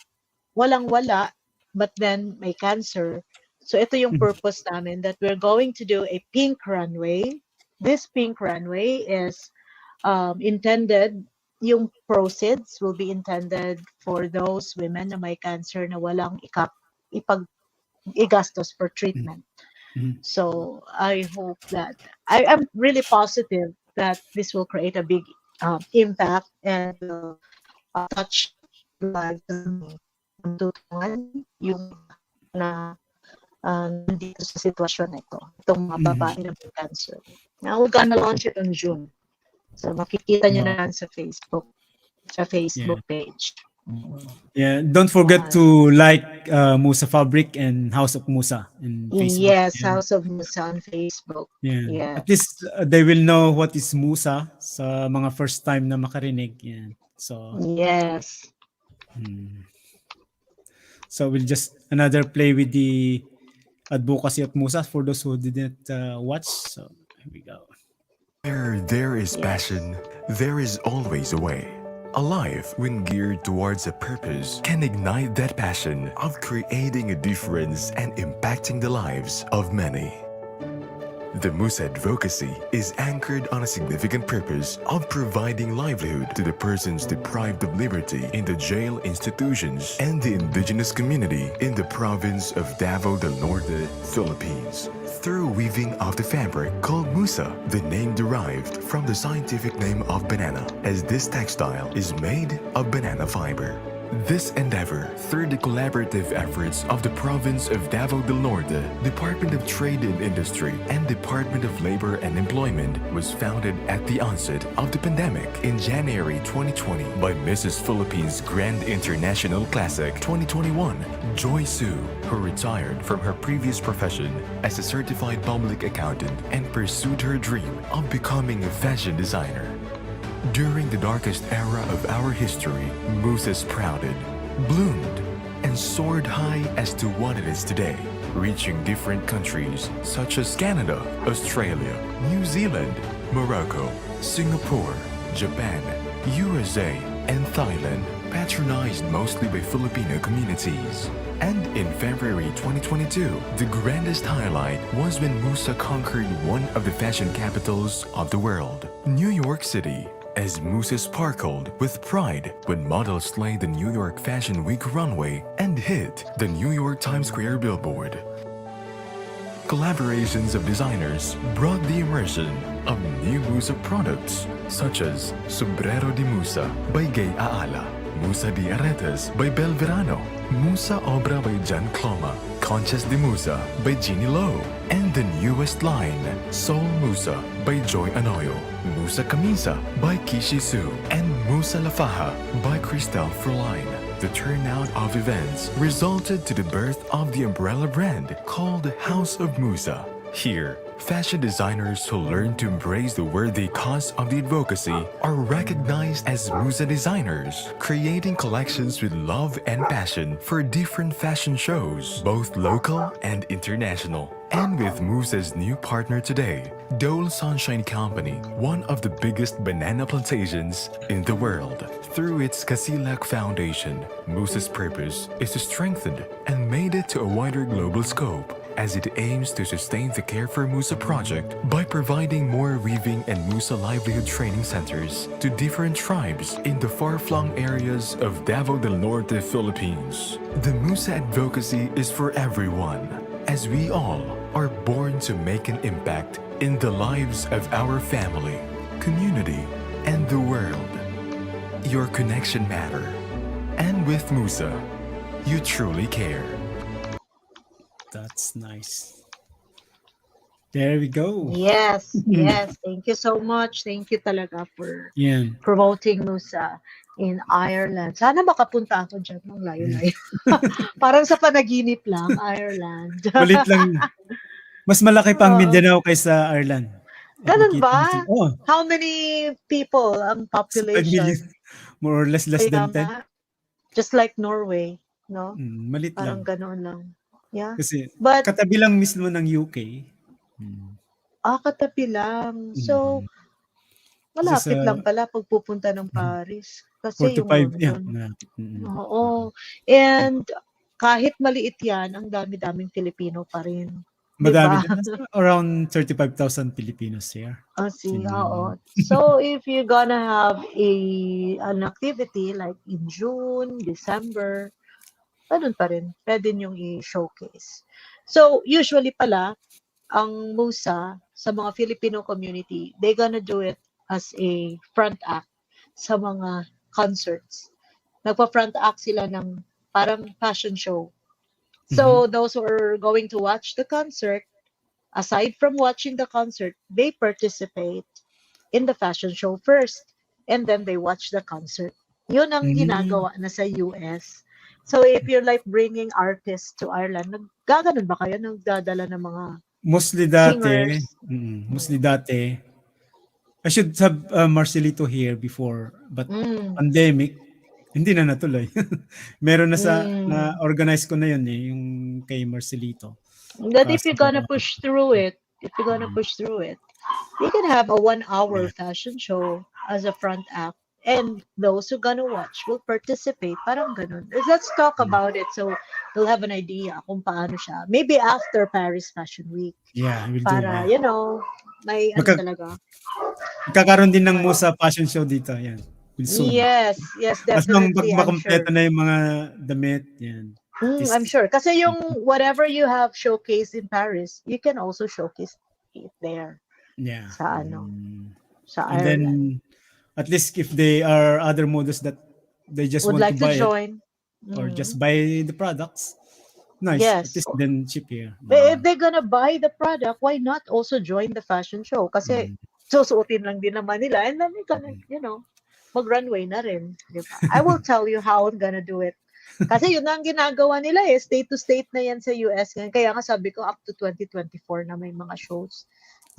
walang-wala, but then may cancer. So, ito yung Mm. purpose namin that we're going to do a pink runway. This pink runway is intended, yung proceeds will be intended for those women na may cancer na walang igastos for treatment. Mm. So I hope that I'm really positive that this will create a big impact and will touch the lives of many. Matutulungan yung na nandito sa sitwasyon na ito, itong mga Mhm. babae na may cancer. Now, we're gonna launch it on June. So, makikita nyo Wow. na yan sa Yeah. Facebook page. Yeah. Don't forget Uh, to like MUSA Fabric and House of MUSA in Facebook. yes, Yeah. House of Musa on Facebook. Yeah. Yes. At least they will know what is MUSA sa mga first time na makarinig. Yeah. So, Yes. so we'll just another play with the advocacy of MUSA for those who didn't watch. So, here we go. Where there is Yes. passion, there is always a way. A life, when geared towards a purpose, can ignite that passion of creating a difference and impacting the lives of many. The MUSA advocacy is anchored on a significant purpose of providing livelihood to the persons deprived of liberty in the jail institutions and the indigenous community in the province of Davao del Norte, Philippines. Through weaving of the fabric called MUSA, the name derived from the scientific name of banana, as this textile is made of banana fiber. This endeavor, through the collaborative efforts of the province of Davao del Norte, Department of Trade and Industry, and Department of Labor and Employment, was founded at the onset of the pandemic in January 2020 by Mrs. Philippines Grand International Classic 2021, Joy Soo, who retired from her previous profession as a certified public accountant and pursued her dream of becoming a fashion designer. During the darkest era of our history, MUSA sprouted, bloomed, and soared high as to what it is today, reaching different countries such as Canada, Australia, New Zealand, Morocco, Singapore, Japan, USA, and Thailand, patronized mostly by Filipino communities. And in February 2022, the grandest highlight was when MUSA conquered one of the fashion capitals of the world, New York City, as MUSA sparkled with pride when models laid the New York Fashion Week runway and hit the New York Times Square billboard. Collaborations of designers brought the immersion of new MUSA products such as Sombrero de MUSA by Gay Aala, MUSA de Aretes by Bel Verano, MUSA Obra by Jan Cloma, Conchas de MUSA by Jeannie Lowe, and the newest line, Soul MUSA by Joy Anoyo, MUSA Camisa by Kishi Soo, and MUSA La Faja by Cristel Froline. The turnout of events resulted to the birth of the umbrella brand called House of MUSA. Here, fashion designers who learn to embrace the worthy cause of the advocacy are recognized as MUSA designers, creating collections with love and passion for different fashion shows, both local and international. And with MUSA's new partner today, Dole Sunshine Company, one of the biggest banana plantations in the world. Through its Casilak Foundation, MUSA's purpose is to strengthen and made it to a wider global scope, as it aims to sustain the Care for MUSA project by providing more weaving and MUSA livelihood training centers to different tribes in the far-flung areas of Davao del Norte, Philippines. The MUSA advocacy is for everyone, as we all are born to make an impact in the lives of our family, community, and the world. Your connection matter, and with MUSA, you truly care. That's nice. There we go. Yes, yes. Thank you so much. Thank you talaga for Yeah. promoting MUSA in Ireland. Sana makapunta ako dyan ng layo-layo. Parang sa panaginip lang, Ireland. Malit lang. Mas malaki pang Oo. Mindanao kaysa Ireland. Ganun Makita mo ba? si- Oh, How many people ang 5 million. population? More or less Kaya than 10. nga, just like Norway, no? Malit Parang lang. ganoon lang. Yeah. Kasi But, katabi lang mismo ng UK. katabi lang. So, Kasi malapit sa lang pala pag pupunta ng Paris. 4 Kasi to yung 5, yeah. London. Malapit. Oo. And kahit maliit yan, ang dami-daming Filipino pa rin. Madami Diba? din. Nasa around 35,000 Filipinos here. Oo. So, if you're gonna have an activity like in June, December, ganun pa rin. Pwede niyong i-showcase. So, usually pala, ang MUSA sa mga Filipino community, they gonna do it as a front act sa mga concerts. Nagpa-front act sila ng parang fashion show Mhm. So those who are going to watch the concert, aside from watching the concert, they participate in the fashion show first and then they watch the concert. Yun ang Hmm. ginagawa na sa US. So if you're like bringing artists to Ireland, naggaganon ba kayo? Nagdadala ng mga Mostly dati, singers? mostly Mm. dati, I should have Marcelito here before, but Mm. pandemic, hindi na natuloy. Meron na Mm. na-organize ko na yun eh, yung kay Marcelito. That if Kaso, you're gonna push through it, if you're gonna mm, push through it, you can have a 1 hour yeah, fashion show as a front act. And those who gonna watch will participate. Parang ganun. Let's talk mm, about it so they'll have an idea kung paano siya. Maybe after Paris Fashion Week. yeah, I will do, Para, yeah. may ano Magka talaga. magkakaroon din ng May, MUSA fashion show dito, yan, will soon. yes, yes, As long definitely. I'm makumpleto sure. na yung mga damit, yan, I'm artists. sure. Kasi yung whatever you have showcased in Paris, you can also showcase it there Yeah. sa sa And Ireland. then, at least if they are other models that they just Would want to like to buy it join. or just Mm. buy the products, nice. At Yes. least then ship here. If they're gonna buy the product, why not also join the fashion show? Kasi Mm, susuotin lang din naman nila and then they're gonna, mm. mag-runway na rin. Di ba? I will tell you how I'm gonna do it. Kasi yun ang ginagawa nila eh. State to state na yan sa US. Kaya nga sabi ko up to 2024 na may mga shows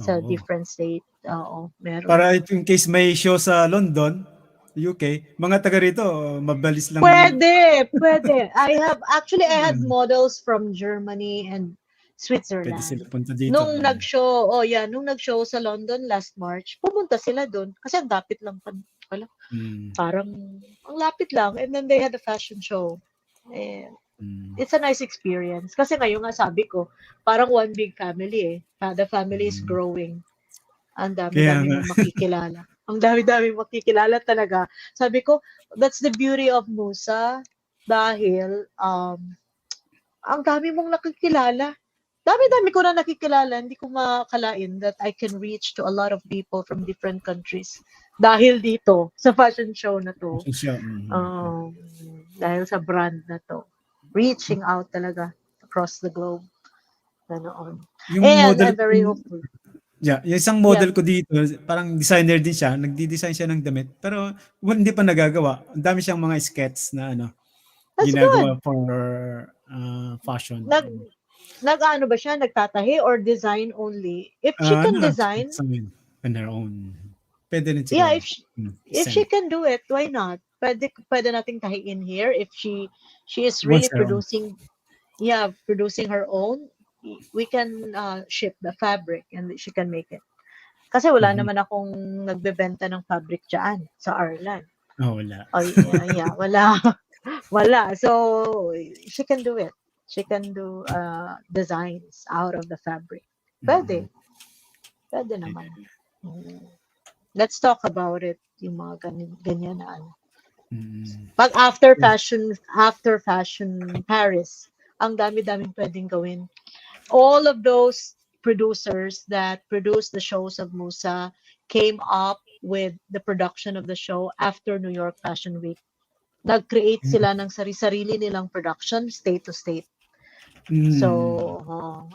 sa Oo. different state. Oo, meron Para na. in case may show sa London, UK, mga taga rito, mabalis lang, Pwede. I had uh, models from Germany and pwede Switzerland. sila punta dito. Nung nag-show sa London last March, pumunta sila doon kasi ang lapit lang pala. Mm, Parang ang lapit lang and then they had a fashion show. Eh, mm, it's a nice experience. Kasi ngayon nga sabi ko, parang one big family eh. The family is mm. growing. Ang Kaya dami-dami nga. mong makikilala. Ang dami-dami makikilala talaga. Sabi ko, that's the beauty of MUSA dahil ang dami mong nakikilala. Dami-dami ko na nakikilala. Hindi ko makalain that I can reach to a lot of people from different countries dahil dito sa fashion show na to. Fashion show. Um, dahil sa brand na to. Reaching out talaga across the globe. Ganoon. Yung And model I'm very hopeful. Yeah, yung isang Yeah, model ko dito, parang designer din siya, nagde-design siya ng damit, pero hindi pa nagagawa. Ang dami siyang mga skets na that's good. ginagawa for fashion. Nag Nag-aano ba siya, nagtatahi or design only? If she can design, Design on her own. Pwede rin yeah, siguro. if she Send. can do it, why not? Pwede nating tahiin here if she is Once really her own. producing her own, we can ship the fabric and she can make it. Kasi wala Mhm. naman akong nagbebenta ng fabric diyan sa Ireland. Wala. Oh, yeah, wala. Wala. So she can do it. She can do designs out of the fabric. Mm. Pwede. Pwede naman. Mm. Let's talk about it. Yung mga ganyan na ano. Mm. Pag after fashion Paris, ang dami-daming pwedeng gawin. All of those producers that produced the shows of MUSA came up with the production of the show after New York Fashion Week. Nag-create sila ng sarili nilang production, state to state. Mm. So,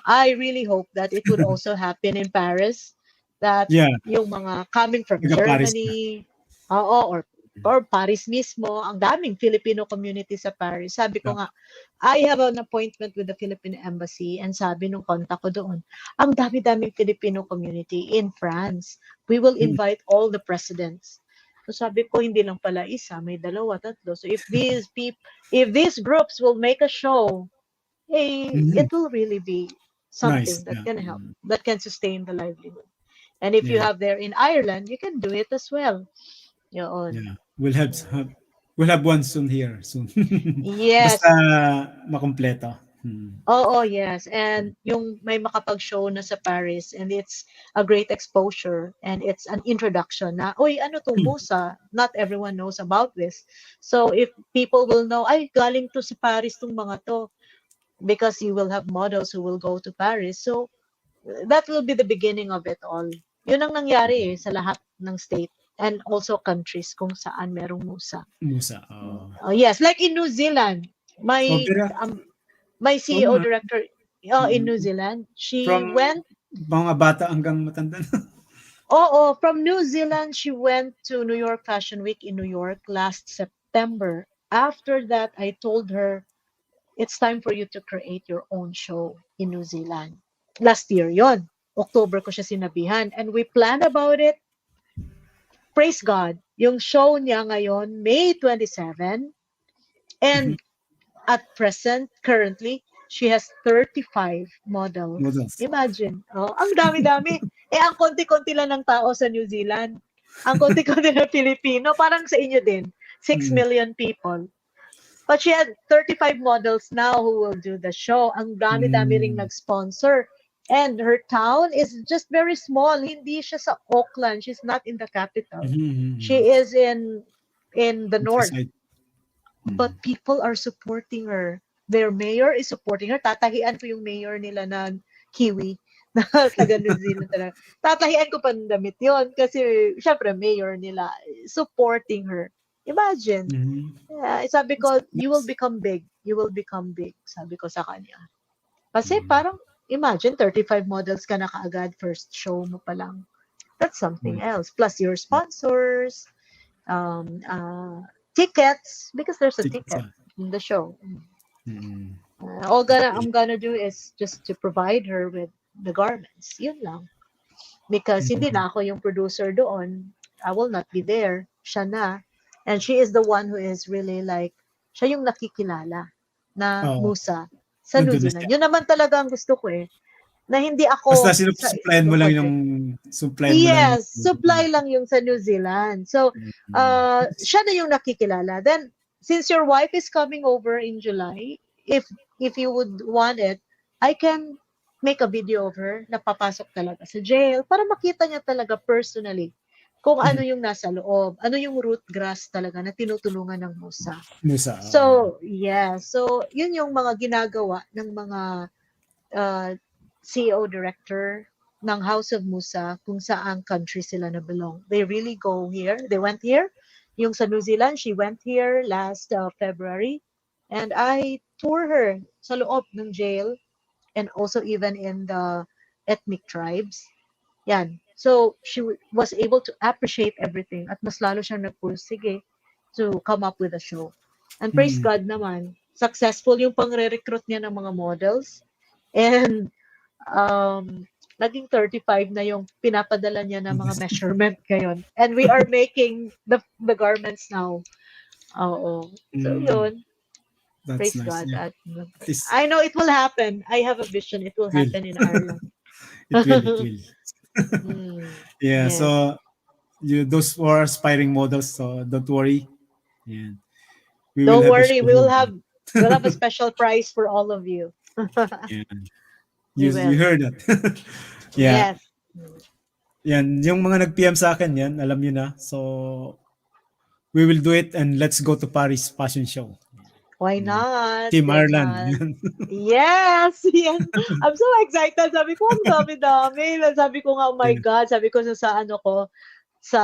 I really hope that it would also happen in Paris, that Yeah, yung mga coming from taga Paris na. Germany, or Paris mismo, ang daming Filipino community sa Paris. Sabi Yeah. ko nga, I have an appointment with the Philippine Embassy and sabi nung contact ko doon, ang dami-daming Filipino community in France. We will Mm. invite all the presidents. So sabi ko, hindi lang pala isa, may dalawa, tatlo. So if these groups will make a show, Mhm. it will really be Nice. something that Yeah. can help, that can sustain the livelihood. And if you Yeah. have there in Ireland, you can do it as well. Yun. Yeah. We'll have one soon here soon. Basta Yes. makumpleto. Mm. Yes. And yung may makapag-show na sa Paris and it's a great exposure and it's an introduction na, uy, ano to, MUSA? Not everyone knows about this. So if people will know, ay, galing to sa Paris tong mga to, because you will have models who will go to Paris. So that will be the beginning of it all. Yun ang nangyari sa lahat ng state and also countries kung saan merong MUSA. Musa. Yes, like in New Zealand, may Pero My Oo CEO nga. director in New Mm. Zealand, she From went, mga bata hanggang matanda na. from New Zealand, she went to New York Fashion Week in New York last September. After that, I told her, it's time for you to create your own show in New Zealand. Last year yon. October ko siya sinabihan. And we planned about it. Praise God. Yung show niya ngayon, May 27. Mhm. And at present, currently, she has 35 models. Noodles. Imagine. Oh, ang dami-dami. Ang konti-konti lang ng tao sa New Zealand. Ang konti-konti ng Pilipino. Parang sa inyo din. 6 Mm. million people. But she had 35 models now who will do the show. Ang dami-dami ring Mm. nag-sponsor. And her town is just very small. Hindi siya sa Auckland. She's not in the capital. Mhm, mhm. She is in the north. Countryside. But Mm. people are supporting her. Their mayor is supporting her. Tatahian ko yung mayor nila na Kiwi na taga New Zealand talaga. Tatahian ko pa ng damit yun kasi syempre mayor nila supporting her. Imagine. Mhm. Yeah, sabi That's ko, you will nice. become big. You will become big. Sabi ko sa kanya. Kasi Mm. parang, imagine, 35 models ka na kaagad, first show mo pa lang. That's something Mm. else. Plus your sponsors, um, uh, tickets, because there's a Tickets, ticket in the show. Mm. All I'm gonna do is just to provide her with the garments. Yun lang. Because hindi Mhm. na ako yung producer doon. I will not be there. Siya na. And she is the one who is really like, siya yung nakikilala na Oo, MUSA sa New nandun na Zealand. siya. Yun naman talaga ang gusto ko eh. Na hindi Basta ako sa supplyan mo yung lang konti. yung Yes, supply lang yung sa New Zealand. So, Mm. siya na yung nakikilala. Then, since your wife is coming over in July, if you would want it, I can make a video of her na papasok talaga sa jail para makita niya talaga personally kung ano yung nasa loob, ano yung root grass talaga na tinutulungan ng Musa. Musa, So, yeah. So, yun yung mga ginagawa ng mga uh, CEO director ng House of Musa kung saang country sila na belong. They really go here. They went here. Yung sa New Zealand, she went here last February. And I tour her sa loob ng jail and also even in the ethnic tribes. Yan. So, she was able to appreciate everything at mas lalo siyang nagpursige to come up with a show. And praise mm. God naman, successful yung pangre-recruit niya ng mga models. And naging 35 na yung pinapadala niya na mga measurement ngayon. And we are making the garments now. Oo. So, Mm. yun. That's Praise nice. God. Yeah. At, At least I know it will happen. I have a vision. It will it will. happen in Ireland. It will. Yeah. Yes. So those who are aspiring models, so don't worry. Yeah. We will Don't have a worry. show for you. We'll have a special prize for all of you. Yeah. We You will. heard that. Yeah. Yes. Yan. Yung mga nag-PM sa akin yan, alam niyo na. So, we will do it and let's go to Paris Fashion Show. Why Mm. not? Team Why Ireland. not? Yan. Yes, yes. I'm so excited. Sabi ko, ang dami-dami. Sabi ko nga, oh my Yeah. God. Sabi ko sa ano ko, sa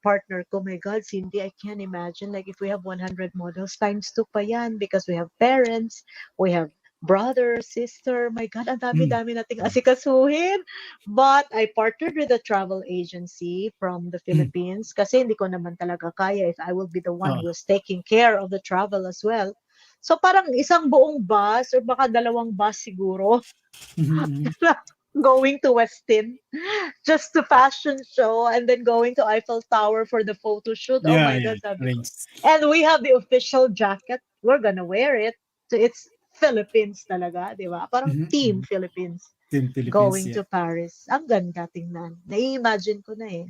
partner ko, my God, Cindy, I can't imagine. Like, if we have 100 models, times 2 pa yan because we have parents, we have brother, sister. My God, ang Mm. dami-dami nating asikasuhin. But I partnered with a travel agency from the Mm. Philippines kasi hindi ko naman talaga kaya if I will be the one Oh. who is taking care of the travel as well. So parang isang buong bus or baka dalawang bus siguro Mhm. going to Westin just to fashion show and then going to Eiffel Tower for the photo shoot. Oh Yeah, my yeah. God, sabi ko. Rings. And we have the official jacket. We're gonna wear it. So it's Philippines talaga, di ba? Parang Mhm, team mhm. Philippines Team Philippines, going yeah. to Paris. Ang ganda tingnan. Nai-imagine ko na eh.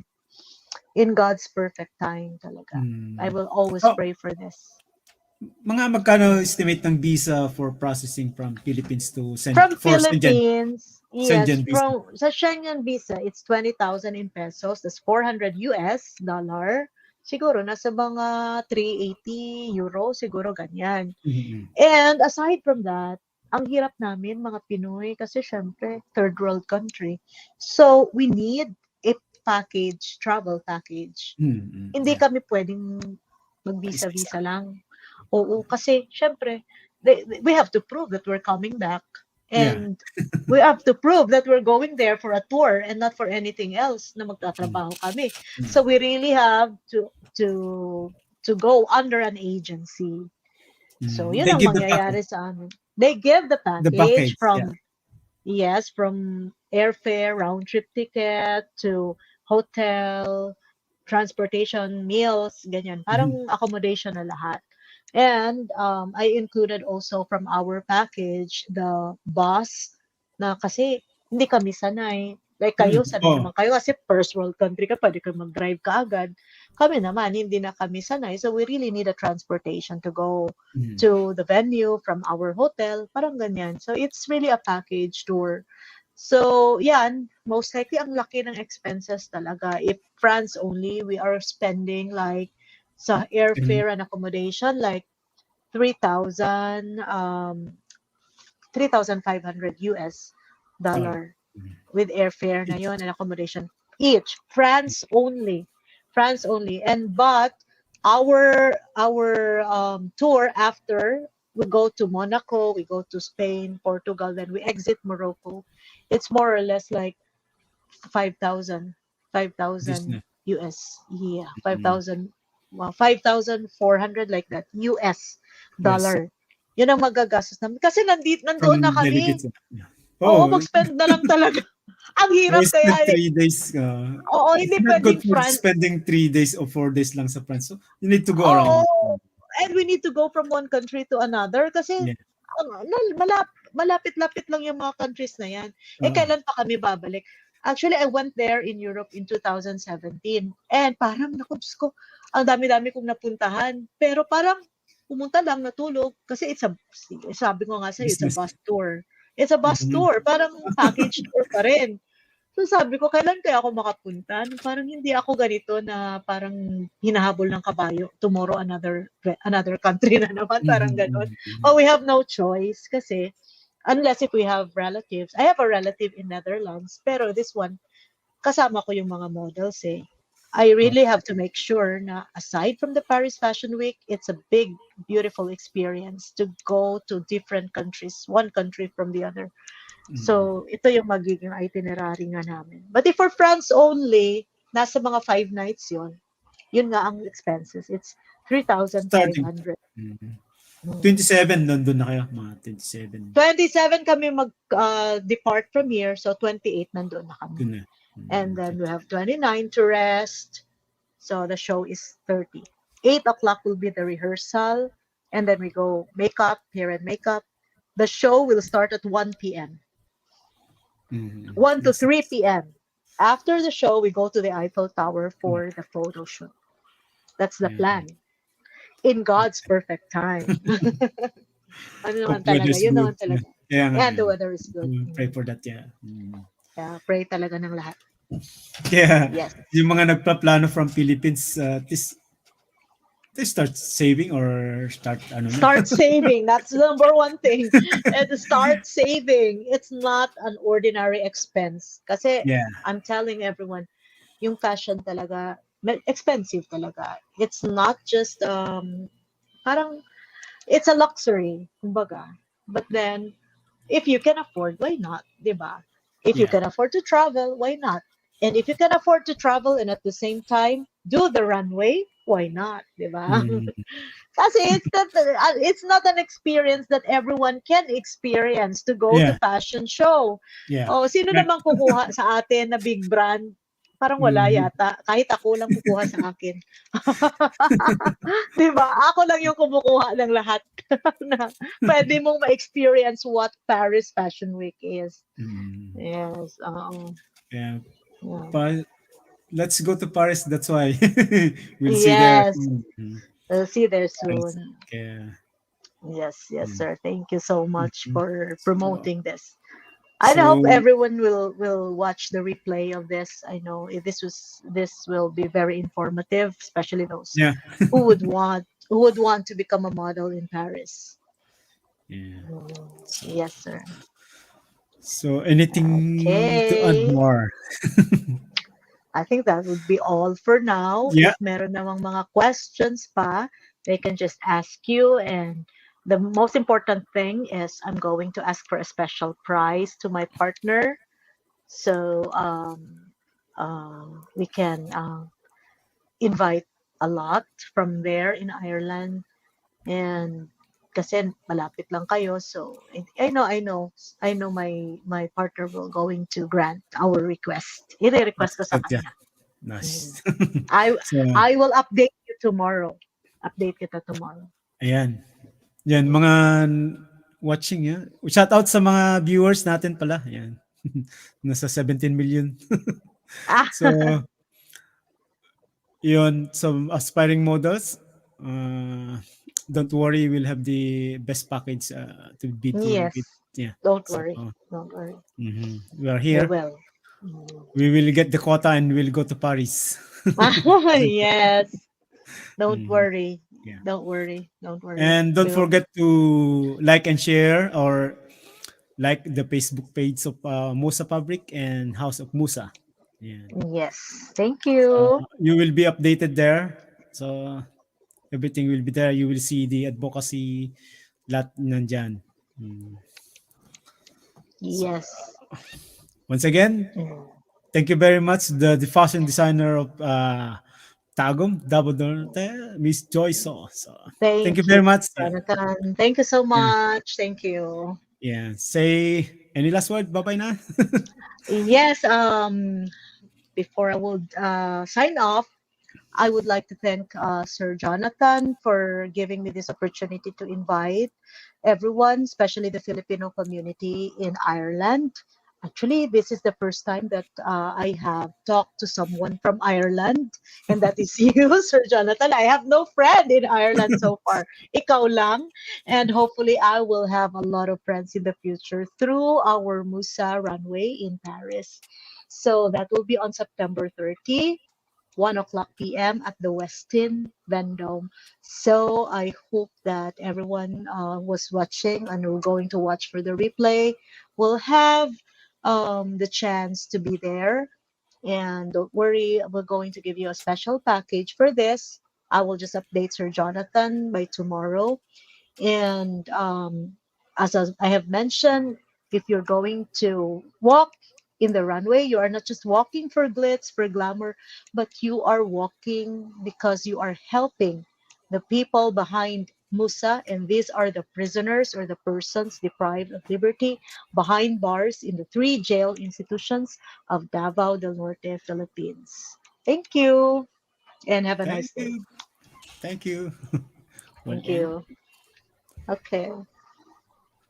In God's perfect time talaga. I Mm. will always Oh, pray for this. mga magkano estimate ng visa for processing from Philippines to From for Shenzhen? Philippines, yes, Shenzhen visa. from sa Schengen visa, it's 20,000 in pesos. That's 400 US dollar. Siguro nasa mga 380 euro, siguro ganyan. Mhm. And aside from that, ang hirap namin mga Pinoy kasi syempre third world country. So we need a package, travel package. Mm, Hindi yeah. kami pwedeng mag-visa-visa Isa-isa. lang. Oo, kasi syempre we have to prove that we're coming back, Yeah. and we have to prove that we're going there for a tour and not for anything else na Mm, magtatrabaho kami. mm, So we really have to to go under an agency. So mm. yun They ang give the package, mangyayari sa amin. They give the the package package. Yeah. from, yes, from airfare, round trip ticket to hotel, transportation, meals, ganyan. Mhm. Parang accommodation na lahat. And I included also from our package the bus na kasi hindi kami sanay. Like Mm. kayo, sanay Oh. naman kayo kasi first world country ka, pwede ka mag-drive ka agad. Kami naman, hindi na kami sanay. So we really need a transportation to go Mm, to the venue from our hotel. Parang ganyan. So it's really a package tour. So, yan, most likely ang laki ng expenses talaga. If France only, we are spending like sa and, airfare and accommodation like 3,000 3,500 US oh, dollar mm. with airfare na It's yon and accommodation each. France only. France only. And but our tour after we go to Monaco, we go to Spain, Portugal, then we exit Morocco. It's more or less like 5,000, five this thousand na. US. Yeah, Mm. 5,000, well, 5,400 like that US Yes. dollar. Yun ang magagastos namin. Kasi nandoon na From kami. delegates. Yeah. Oo, Oh, mag-spend na lang talaga. Ang hirap wasted kaya. 3 days. Oo, It's hindi not good pwedeng for France. spending 3 days or 4 days lang sa France. So you need to go Oo, around. and we need to go from one country to another kasi Yeah. malapit-lapit lang yung mga countries na yan. Eh, Oh, kailan pa kami babalik? Actually, I went there in Europe in 2017. And parang, naku, Diyos ko, ang dami-dami kong napuntahan. Pero parang, pumunta lang, natulog. Kasi sabi ko nga sa'yo, it's a business. bus tour. It's a bus Mhm. tour. Parang package tour pa rin. So sabi ko, kailan kaya ako makapunta? Parang hindi ako ganito na parang hinahabol ng kabayo. Tomorrow, another country na naman. Mhm, Parang ganon. mhm, Oh, mhm. we have no choice kasi unless if we have relatives. I have a relative in Netherlands, pero this one, kasama ko yung mga models eh. I Oh, really have to make sure na aside from the Paris Fashion Week, it's a big, beautiful experience to go to different countries, one country from the other. mm. So, ito yung magiging itinerary nga namin. But if for France only, nasa mga 5 nights yon. Yun nga ang expenses. It's Starting. 3,500. Mhm. Hmm. 27 nandun na kayo, mga 27. 27 kami mag-depart from here, so 28 nandoon na kami. Dun na. And Okay. then we have 29 to rest. So the show is 30. 8 o'clock will be the rehearsal. And then we go makeup, hair and makeup. The show will start at 1 p.m. Mhm. 1 to Yes. 3 p.m. After the show, we go to the Eiffel Tower Mm. for the photo shoot. That's the Yeah. plan. In God's perfect time. Ano naman Hope talaga, weather's yun good. naman Yeah. talaga. Kaya nga, And the yeah. weather is good. Pray for that, yeah. Mm. Yeah, pray talaga ng lahat. Kaya, Yes. yung mga nagpaplano from Philippines, they start saving or start, ano na. Start saving. That's the number one thing. And start saving. It's not an ordinary expense. Kasi, Yeah. I'm telling everyone, yung fashion talaga, expensive talaga. It's not just, parang, it's a luxury, kumbaga. But then, if you can afford, why not? Diba? If you Yeah. can afford to travel, why not? And if you can afford to travel and at the same time do the runway, why not? Diba? Mm. Kasi it's not an experience that everyone can experience to go to Yeah. fashion show. Yeah. Oh, sino Right. namang kukuha sa atin na big brand? Parang wala Mhm. yata. Kahit ako lang kukuha sa akin. 'Di ba? Ako lang yung kumukuha ng lahat na pwede mong ma-experience what Paris Fashion Week is. Mm. Yes, oo. Yeah. Yeah. Let's go to Paris. That's why we'll see there. Yes, Mhm. we'll see you there Paris. soon. Yeah. Yes, yes, Mm. sir. Thank you so much Mhm. for So, promoting this. I hope so everyone will watch the replay of this. I know this will be very informative, especially those yeah. who would want to become a model in Paris. Yeah. Mm, So, yes, sir. so anything to add Okay. more? I think that would be all for now. Yeah. If meron namang mga questions pa, they can just ask you and the most important thing is I'm going to ask for a special prize to my partner, so we can invite a lot from there in Ireland. And kasi malapit lang kayo, so I know my partner will going to grant our request. I-request ko That's sa good. Yeah. kanya. Mm. Nice. I So, I will update you tomorrow. Update kita tomorrow. ayan. Yan, Mm. mga watching ya. Shout out sa mga viewers natin pala. Yan. Nasa 17 million. Ah, So, yun, some aspiring models. Uh, don't worry, we'll have the best package to beat you with. yes. Yeah. Don't So, worry. Don't worry. we are We here. will. Mm. We will get the quota and we'll go to Paris. Yes. Don't Mhm. worry. Yeah. Don't worry. Don't worry. And don't We will. forget to like and share or like the Facebook page of MUSA Fabric and House of MUSA. Yeah. Yes. Thank you. You will be updated there. So everything will be there. You will see the advocacy lot nandyan. Mm. So Yes. once again, Mm. thank you very much the fashion designer of Tagum, Double Norte, Miss Joy Soo. So thank you Thank you, very much. Yeah. Jonathan. Thank you so Yeah. much. Thank you. Yeah. Say any last word? Bye-bye na. Yes, before I would sign off, I would like to thank Sir Jonathan for giving me this opportunity to invite everyone, especially the Filipino community in Ireland. Actually, this is the first time that I have talked to someone from Ireland, and that is you, Sir Jonathan. I have no friend in Ireland so far. Ikaw lang. And hopefully, I will have a lot of friends in the future through our Musa runway in Paris. So that will be on September 30. 1 o'clock p.m. at the Westin Vendome. So I hope that everyone was watching and we're going to watch for the replay will have the chance to be there. And don't worry, we're going to give you a special package for this. I will just update Sir Jonathan by tomorrow. And I have mentioned, if you're going to walk in the runway, you are not just walking for glitz, for glamour, but you are walking because you are helping the people behind Musa, and these are the prisoners or the persons deprived of liberty behind bars in the three jail institutions of Davao del Norte, Philippines. Thank you and have a Thank nice day. you. Thank you. Well, Thank and you. Okay.